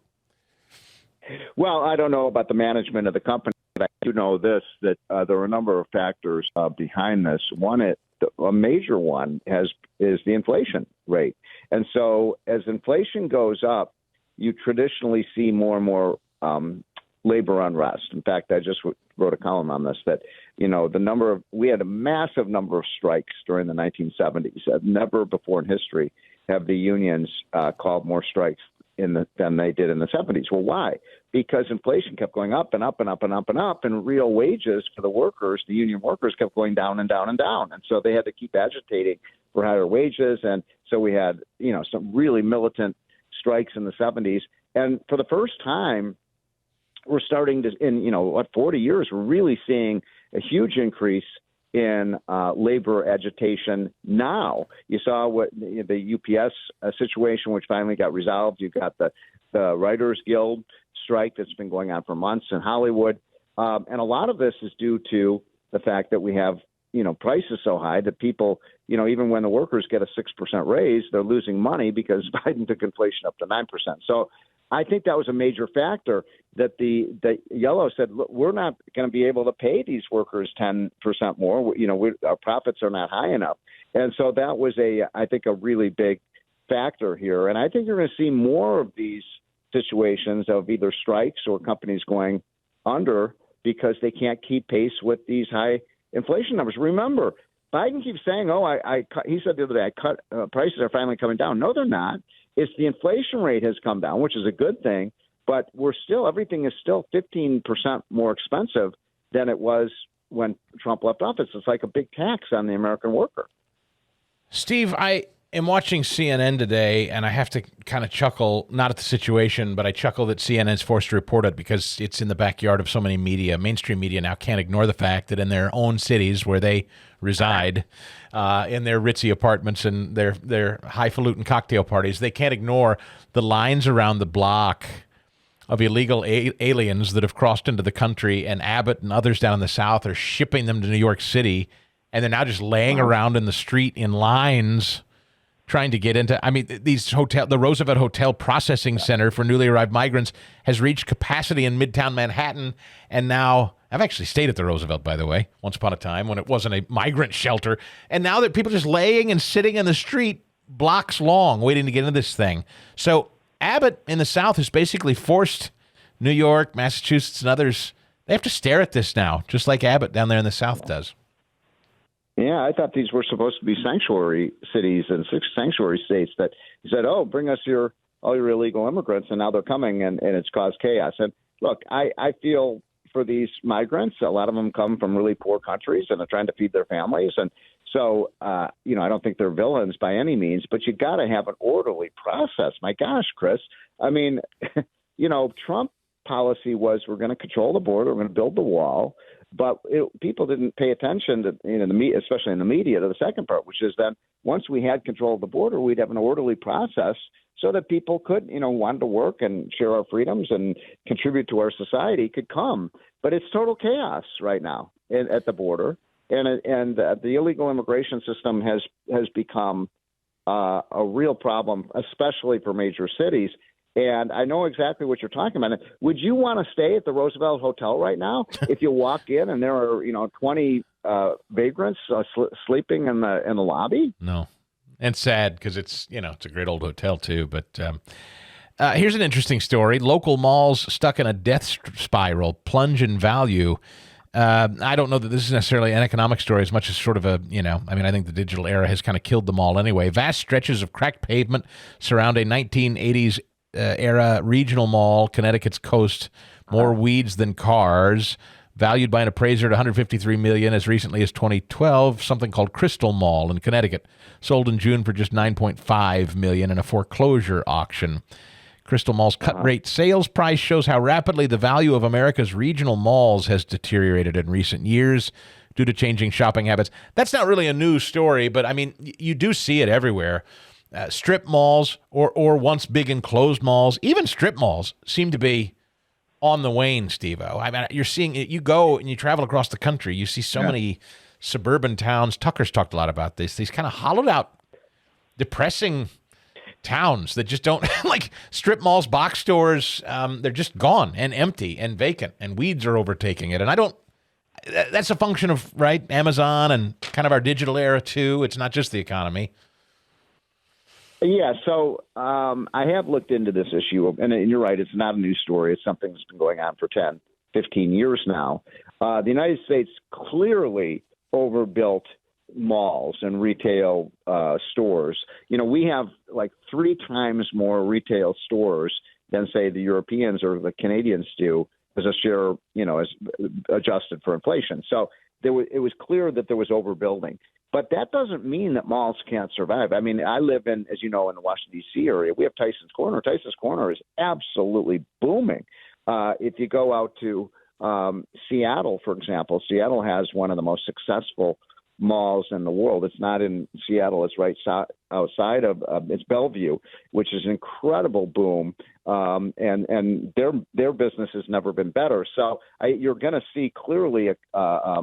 Well, I don't know about the management of the company, but I do know this, that there are a number of factors behind this. One, a major one is the inflation rate. And so as inflation goes up, you traditionally see more and more labor unrest. In fact, I just wrote a column on this that, you know, we had a massive number of strikes during the 1970s. Never before in history have the unions called more strikes than they did in the 70s. Well, why? Because inflation kept going up and up and up and up and up, and real wages for the workers, the union workers, kept going down and down and down. And so they had to keep agitating for higher wages. And so we had, you know, some really militant strikes in the 70s. And for the first time, we're starting to, in 40 years, we're really seeing a huge increase in labor agitation now. You saw what the UPS situation, which finally got resolved. You've got the Writers Guild strike that's been going on for months in Hollywood. And a lot of this is due to the fact that we have, prices so high that people, even when the workers get a 6% raise, they're losing money because Biden took inflation up to 9%. So I think that was a major factor that the Yellow said, look, we're not going to be able to pay these workers 10% more. Our profits are not high enough. And so that was I think a really big factor here. And I think you're going to see more of these situations of either strikes or companies going under because they can't keep pace with these high inflation numbers. Remember, Biden keeps saying, he said the other day, prices are finally coming down. No, they're not. It's the inflation rate has come down, which is a good thing, but everything is still 15% more expensive than it was when Trump left office. It's like a big tax on the American worker. Steve, I am watching CNN today, and I have to kind of chuckle, not at the situation, but I chuckle that CNN is forced to report it because it's in the backyard of so many media. Mainstream media now can't ignore the fact that in their own cities where they reside, in their ritzy apartments and their highfalutin cocktail parties, they can't ignore the lines around the block of illegal aliens that have crossed into the country, and Abbott and others down in the South are shipping them to New York City, and they're now just laying around in the street in lines trying to get into, the Roosevelt Hotel Processing Center for newly arrived migrants has reached capacity in Midtown Manhattan. And now, I've actually stayed at the Roosevelt, by the way, once upon a time when it wasn't a migrant shelter. And now that people are just laying and sitting in the street blocks long waiting to get into this thing. So Abbott in the South has basically forced New York, Massachusetts, and others. They have to stare at this now, just like Abbott down there in the South does. Yeah, I thought these were supposed to be sanctuary cities and sanctuary states that said, "Oh, bring us all your illegal immigrants," and now they're coming, and it's caused chaos. And look, I feel for these migrants. A lot of them come from really poor countries and are trying to feed their families, and so I don't think they're villains by any means. But you got to have an orderly process. My gosh, Chris, I mean, Trump policy was we're going to control the border, we're going to build the wall. But people didn't pay attention to, especially in the media, to the second part, which is that once we had control of the border, we'd have an orderly process so that people could, want to work and share our freedoms and contribute to our society could come. But it's total chaos right now at the border. And the illegal immigration system has become a real problem, especially for major cities. And I know exactly what you're talking about. Would you want to stay at the Roosevelt Hotel right now if you walk in and there are 20 vagrants sleeping in the lobby? No, and sad because it's it's a great old hotel too. But here's an interesting story: local malls stuck in a death spiral, plunge in value. I don't know that this is necessarily an economic story as much as sort of a, I think the digital era has kind of killed the mall anyway. Vast stretches of cracked pavement surround a 1980s era regional mall, Connecticut's coast, more weeds than cars, valued by an appraiser at $153 million as recently as 2012. Something called Crystal Mall in Connecticut sold in June for just $9.5 million in a foreclosure auction. Crystal Mall's cut rate sales price shows how rapidly the value of America's regional malls has deteriorated in recent years due to changing shopping habits. That's not really a new story, but I mean, you do see it everywhere. Strip malls or once big enclosed malls, even strip malls seem to be on the wane, Steve-O. I mean, you're seeing it. You go and you travel across the country, you see so many suburban towns. Tucker's talked a lot about this. These kind of hollowed out, depressing towns that just don't like strip malls, box stores. They're just gone and empty and vacant, and weeds are overtaking it. And that's a function of Amazon and kind of our digital era too. It's not just the economy. Yeah, so I have looked into this issue, and you're right, it's not a new story. It's something that's been going on for 10, 15 years now. The United States clearly overbuilt malls and retail stores. We have like 3 times more retail stores than, say, the Europeans or the Canadians do as a share, as adjusted for inflation. So it was clear that there was overbuilding. But that doesn't mean that malls can't survive. I mean, I live in, as you know, in the Washington, D.C. area. We have Tyson's Corner. Tyson's Corner is absolutely booming. If you go out to Seattle, for example, Seattle has one of the most successful malls in the world. It's not in Seattle. It's right outside of it's Bellevue, which is an incredible boom. And their business has never been better. So you're going to see clearly a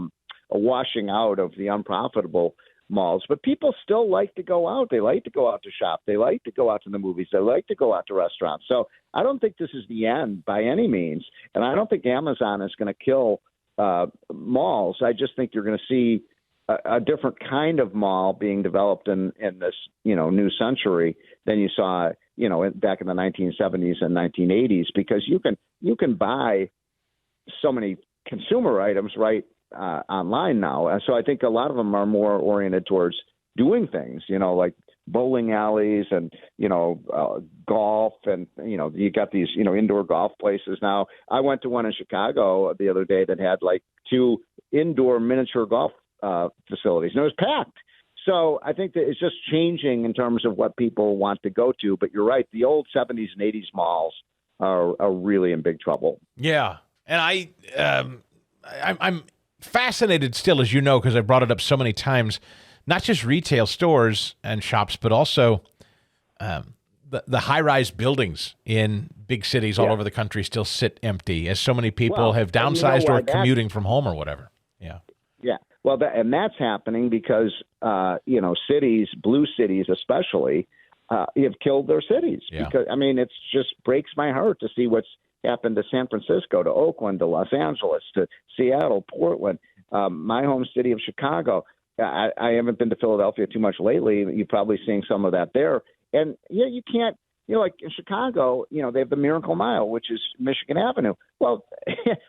washing out of the unprofitable malls. But people still like to go out. They like to go out to shop. They like to go out to the movies. They like to go out to restaurants. So I don't think this is the end by any means. And I don't think Amazon is going to kill malls. I just think you're going to see a different kind of mall being developed in this, new century than you saw, back in the 1970s and 1980s, because you can buy so many consumer items online now. And so I think a lot of them are more oriented towards doing things, like bowling alleys and, golf. And, you got these, indoor golf places now. I went to one in Chicago the other day that had like 2 indoor miniature golf facilities, and it was packed. So I think that it's just changing in terms of what people want to go to. But you're right. The old 70s and 80s malls are really in big trouble. Yeah. And I'm fascinated still, as you know, because I've brought it up so many times, not just retail stores and shops, but also the high-rise buildings in big cities all over the country still sit empty, as so many people have downsized or commuting from home or whatever. Yeah. Yeah. Well, that's happening because, cities, blue cities especially, have killed their cities. Yeah. Because, I mean, it just breaks my heart to see what's happened to San Francisco, to Oakland, to Los Angeles, to Seattle, Portland, my home city of Chicago. I haven't been to Philadelphia too much lately. You're probably seeing some of that there. And, you can't like in Chicago, they have the Miracle Mile, which is Michigan Avenue. Well,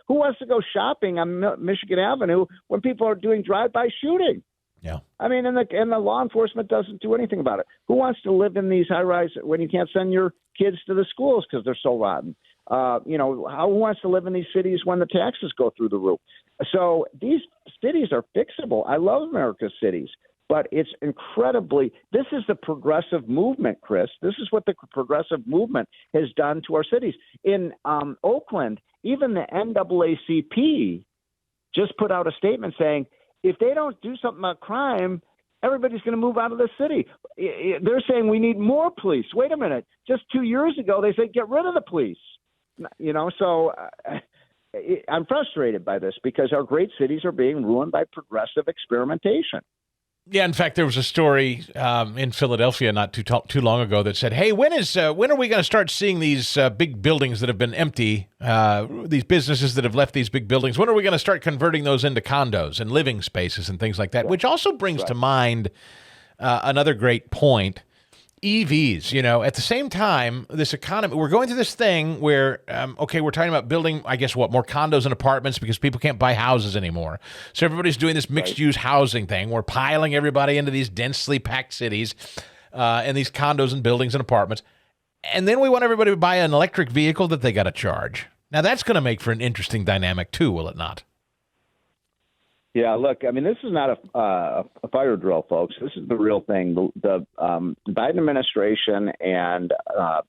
who wants to go shopping on Michigan Avenue when people are doing drive-by shooting? Yeah. I mean, and the law enforcement doesn't do anything about it. Who wants to live in these high-rise when you can't send your kids to the schools because they're so rotten? Who wants to live in these cities when the taxes go through the roof? So these cities are fixable. I love America's cities, but it's this is the progressive movement, Chris. This is what the progressive movement has done to our cities. In Oakland, even the NAACP just put out a statement saying, if they don't do something about crime, everybody's going to move out of the city. They're saying we need more police. Wait a minute. Just 2 years ago, they said get rid of the police. So I'm frustrated by this because our great cities are being ruined by progressive experimentation. Yeah, in fact, there was a story in Philadelphia not too long ago that said, "Hey, when are we going to start seeing these big buildings that have been empty? These businesses that have left these big buildings. When are we going to start converting those into condos and living spaces and things like that?" Which also brings to mind another great point: EVs. At the same time, this economy, we're going through this thing where, we're talking about building, I guess, more condos and apartments because people can't buy houses anymore. So everybody's doing this mixed-use housing thing. We're piling everybody into these densely packed cities and these condos and buildings and apartments. And then we want everybody to buy an electric vehicle that they got to charge. Now, that's going to make for an interesting dynamic too, will it not? Yeah, look, I mean, this is not a fire drill, folks. This is the real thing. The Biden administration and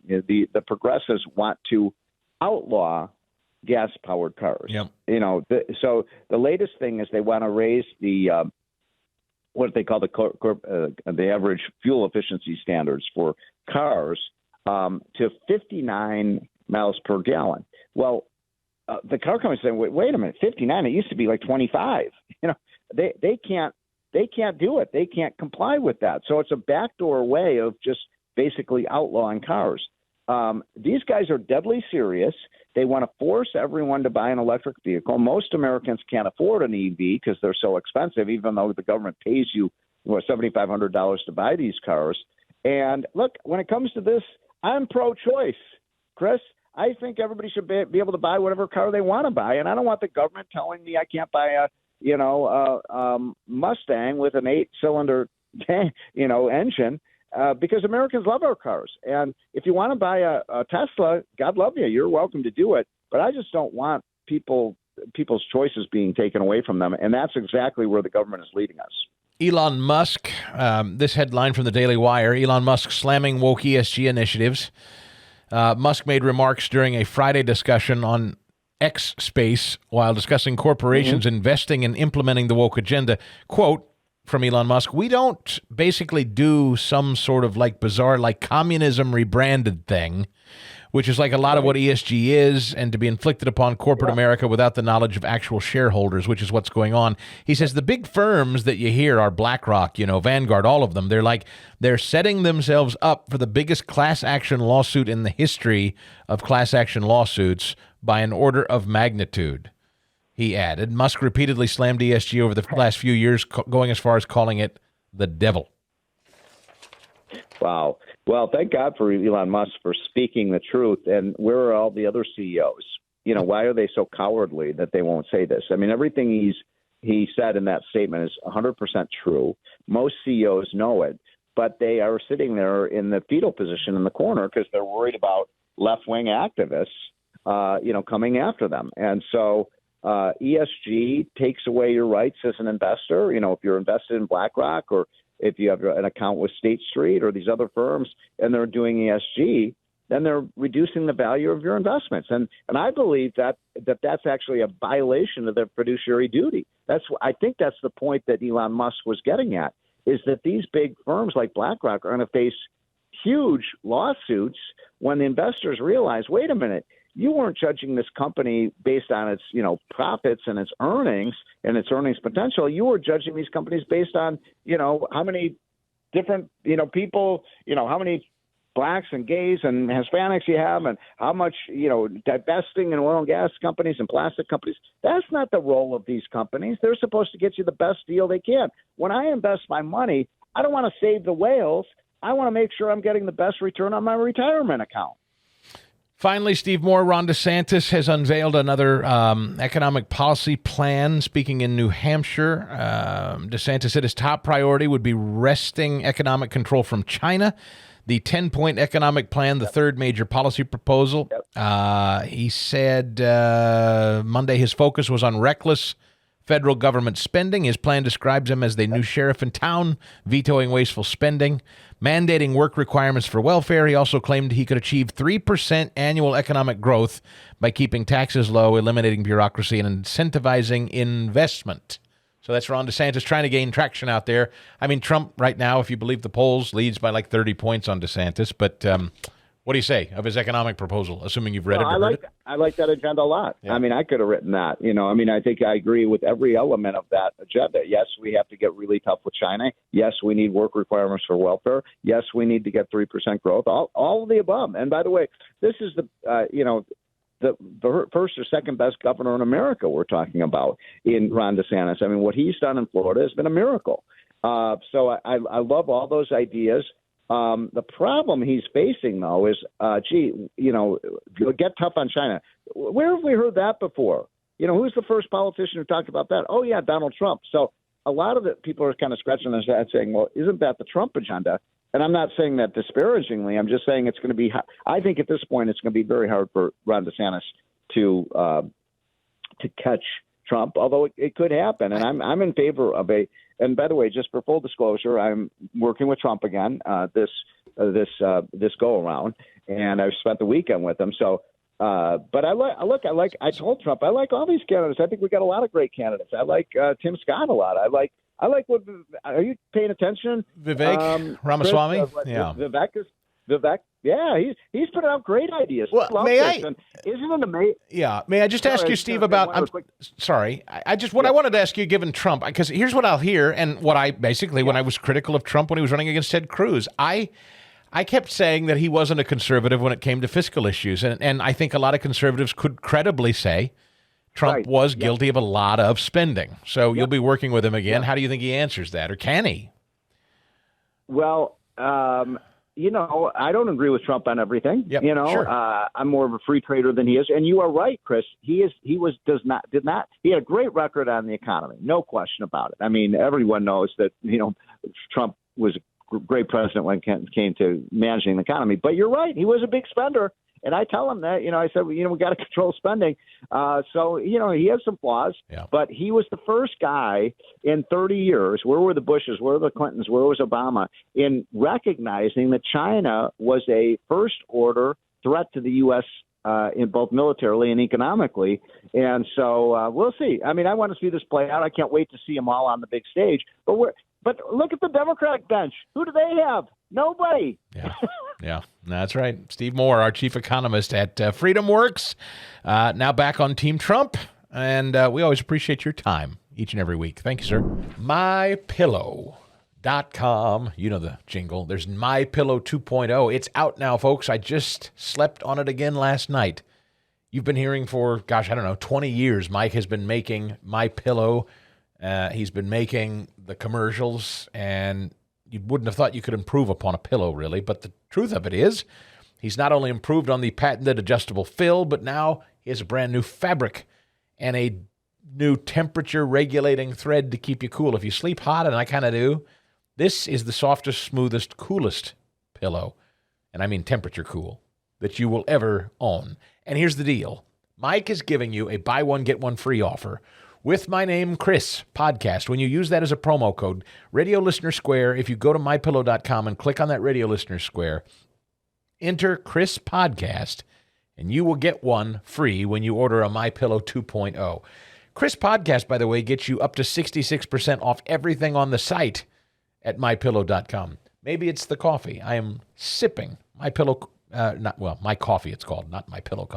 the progressives want to outlaw gas-powered cars. Yep. So the latest thing is they want to raise the what they call the average fuel efficiency standards for cars to 59 miles per gallon. Well, the car company's saying, wait a minute, 59? It used to be like 25. They can't do it. They can't comply with that. So it's a backdoor way of just basically outlawing cars. These guys are deadly serious. They want to force everyone to buy an electric vehicle. Most Americans can't afford an EV because they're so expensive, even though the government pays you $7,500 to buy these cars. And look, when it comes to this, I'm pro-choice, Chris. I think everybody should be able to buy whatever car they want to buy, and I don't want the government telling me I can't buy a Mustang with an 8-cylinder, engine because Americans love our cars. And if you want to buy a Tesla, God love you, you're welcome to do it. But I just don't want people's choices being taken away from them, and that's exactly where the government is leading us. Elon Musk, this headline from the Daily Wire: Elon Musk slamming woke ESG initiatives. Musk made remarks during a Friday discussion on X Space while discussing corporations investing and implementing the woke agenda. Quote from Elon Musk: "We don't basically do some sort of bizarre communism rebranded thing, which is like a lot of what ESG is, and to be inflicted upon corporate America without the knowledge of actual shareholders, which is what's going on." He says the big firms that you hear are BlackRock, Vanguard, all of them. They're setting themselves up for the biggest class action lawsuit in the history of class action lawsuits by an order of magnitude, he added. Musk repeatedly slammed ESG over the last few years, going as far as calling it the devil. Wow. Well, thank God for Elon Musk for speaking the truth. And where are all the other CEOs? Why are they so cowardly that they won't say this? I mean, everything he said in that statement is 100% true. Most CEOs know it, but they are sitting there in the fetal position in the corner because they're worried about left-wing activists, coming after them. And so ESG takes away your rights as an investor. If you're invested in BlackRock or if you have an account with State Street or these other firms and they're doing ESG, then they're reducing the value of your investments. And I believe that's actually a violation of their fiduciary duty. I think that's the point that Elon Musk was getting at, is that these big firms like BlackRock are going to face huge lawsuits when the investors realize, wait a minute, you weren't judging this company based on its, profits and its earnings potential. You were judging these companies based on, how many different, people, how many blacks and gays and Hispanics you have and how much, divesting in oil and gas companies and plastic companies. That's not the role of these companies. They're supposed to get you the best deal they can. When I invest my money, I don't want to save the whales. I want to make sure I'm getting the best return on my retirement account. Finally, Steve Moore, Ron DeSantis has unveiled another economic policy plan. Speaking in New Hampshire, DeSantis said his top priority would be wresting economic control from China. The 10-point economic plan, the third major policy proposal. He said Monday his focus was on reckless federal government spending. His plan describes him as the new sheriff in town, vetoing wasteful spending, mandating work requirements for welfare. He also claimed he could achieve 3% annual economic growth by keeping taxes low, eliminating bureaucracy, and incentivizing investment. So that's Ron DeSantis trying to gain traction out there. I mean, Trump right now, if you believe the polls, leads by like 30 points on DeSantis. But what do you say of his economic proposal, assuming you've read it or heard it? I like that agenda a lot. Yeah. I mean, I could have written that. I think I agree with every element of that agenda. Yes, we have to get really tough with China. Yes, we need work requirements for welfare. Yes, we need to get 3% growth. All of the above. And by the way, this is the first or second best governor in America we're talking about in Ron DeSantis. I mean, what he's done in Florida has been a miracle. So I love all those ideas. The problem he's facing, though, is, get tough on China. Where have we heard that before? Who's the first politician who talked about that? Oh, yeah, Donald Trump. So a lot of the people are kind of scratching their head saying, well, isn't that the Trump agenda? And I'm not saying that disparagingly. I'm just saying it's going to be – I think at this point it's going to be very hard for Ron DeSantis to catch Trump, although it could happen. And I'm in favor of a – and by the way, just for full disclosure, I'm working with Trump again this go-around, and I've spent the weekend with him. So but I told Trump, I like all these candidates. I think we got a lot of great candidates. I like Tim Scott a lot. I like what – are you paying attention? Vivek Ramaswamy? Vivek, yeah, he's putting out great ideas. Well, isn't it amazing? Yeah, may I just ask you, Steve, about? I wanted to ask you, given Trump, because here's what I'll hear, and what I basically when I was critical of Trump when he was running against Ted Cruz, I kept saying that he wasn't a conservative when it came to fiscal issues, and I think a lot of conservatives could credibly say Trump was guilty of a lot of spending. So you'll be working with him again. How do you think he answers that, or can he? Well, I don't agree with Trump on everything. Yep, sure. I'm more of a free trader than he is. And you are right, Chris. He had a great record on the economy. No question about it. I mean, everyone knows that, Trump was a great president when it came to managing the economy. But you're right. He was a big spender. And I tell him that, I said, we got to control spending. So, he has some flaws, but he was the first guy in 30 years. Where were the Bushes? Where were the Clintons? Where was Obama in recognizing that China was a first order threat to the U.S. In both militarily and economically. And so we'll see. I mean, I want to see this play out. I can't wait to see them all on the big stage. But look at the Democratic bench. Who do they have? Nobody. Yeah, that's right. Steve Moore, our chief economist at FreedomWorks, now back on Team Trump. And we always appreciate your time each and every week. Thank you, sir. MyPillow.com. You know the jingle. There's MyPillow 2.0. It's out now, folks. I just slept on it again last night. You've been hearing for, 20 years. Mike has been making MyPillow. He's been making the commercials, and you wouldn't have thought you could improve upon a pillow, really. But the truth of it is, he's not only improved on the patented adjustable fill, but now he has a brand new fabric and a new temperature-regulating thread to keep you cool. If you sleep hot, and I kind of do, this is the softest, smoothest, coolest pillow, and I mean temperature cool, that you will ever own. And here's the deal. Mike is giving you a buy one, get one free offer with my name, Chris Podcast. When you use that as a promo code, Radio Listener Square, if you go to mypillow.com and click on that Radio Listener Square, enter Chris Podcast, and you will get one free when you order a MyPillow 2.0. Chris Podcast, by the way, gets you up to 66% off everything on the site at mypillow.com. Maybe it's the coffee. I am sipping My Coffee it's called, not My Pillow.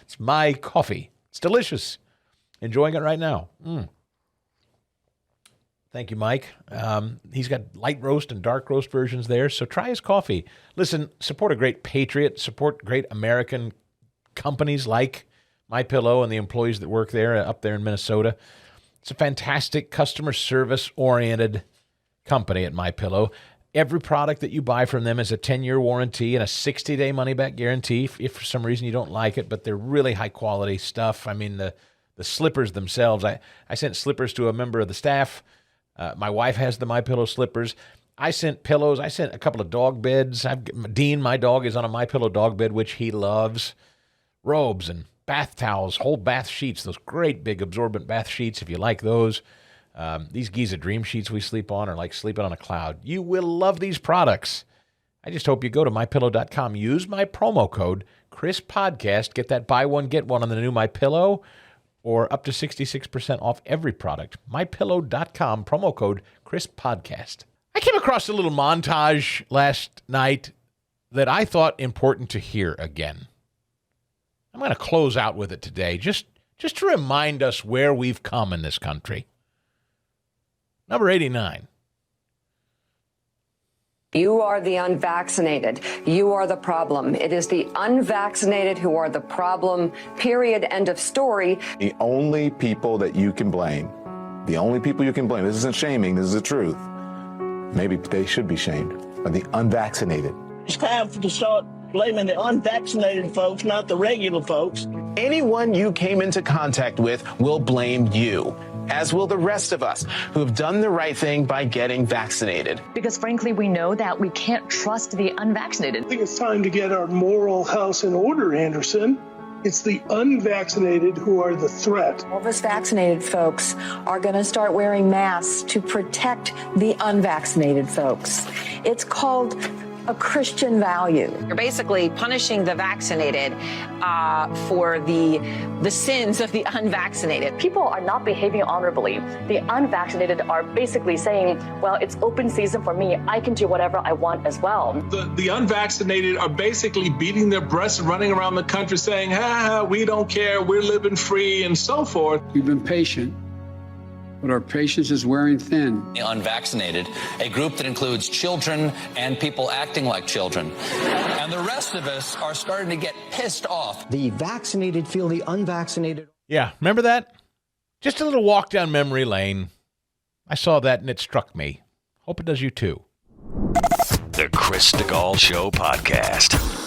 It's My Coffee. It's delicious. Enjoying it right now. Thank you, Mike. He's got light roast and dark roast versions there, so try his coffee. Listen, support a great patriot, support great American companies like MyPillow and the employees that work there up there in Minnesota. It's a fantastic customer service-oriented company at MyPillow. Every product that you buy from them is a 10-year warranty and a 60-day money-back guarantee if for some reason you don't like it, but they're really high-quality stuff. I mean, the slippers themselves, I sent slippers to a member of the staff. My wife has the MyPillow slippers. I sent pillows. I sent a couple of dog beds. Dean, my dog, is on a MyPillow dog bed, which he loves. Robes and bath towels, whole bath sheets, those great big absorbent bath sheets, if you like those. These Giza Dream Sheets we sleep on are like sleeping on a cloud. You will love these products. I just hope you go to MyPillow.com. Use my promo code, ChrisPodcast. Get that buy one, get one on the new MyPillow, or up to 66% off every product. MyPillow.com, promo code ChrisPodcast. I came across a little montage last night that I thought important to hear again. I'm going to close out with it today, just to remind us where we've come in this country. Number 89. You are the unvaccinated. You are the problem. It is the unvaccinated who are the problem, period, end of story. The only people that you can blame, this isn't shaming, this is the truth. Maybe they should be shamed, are the unvaccinated. It's time to start blaming the unvaccinated folks, not the regular folks. Anyone you came into contact with will blame you, as will the rest of us who have done the right thing by getting vaccinated. Because frankly, we know that we can't trust the unvaccinated. I think it's time to get our moral house in order, Anderson. It's the unvaccinated who are the threat. All of us vaccinated folks are going to start wearing masks to protect the unvaccinated folks. It's called a Christian value. You're basically punishing the vaccinated for the sins of the unvaccinated. People are not behaving honorably. The unvaccinated are basically saying, well, it's open season for me. I can do whatever I want as well. The unvaccinated are basically beating their breasts and running around the country saying, we don't care, we're living free, and so forth. We've been patient, but our patience is wearing thin. The unvaccinated, a group that includes children and people acting like children. And the rest of us are starting to get pissed off. The vaccinated feel the unvaccinated. Yeah, remember that? Just a little walk down memory lane. I saw that and it struck me. Hope it does you too. The Chris Stigall Show podcast.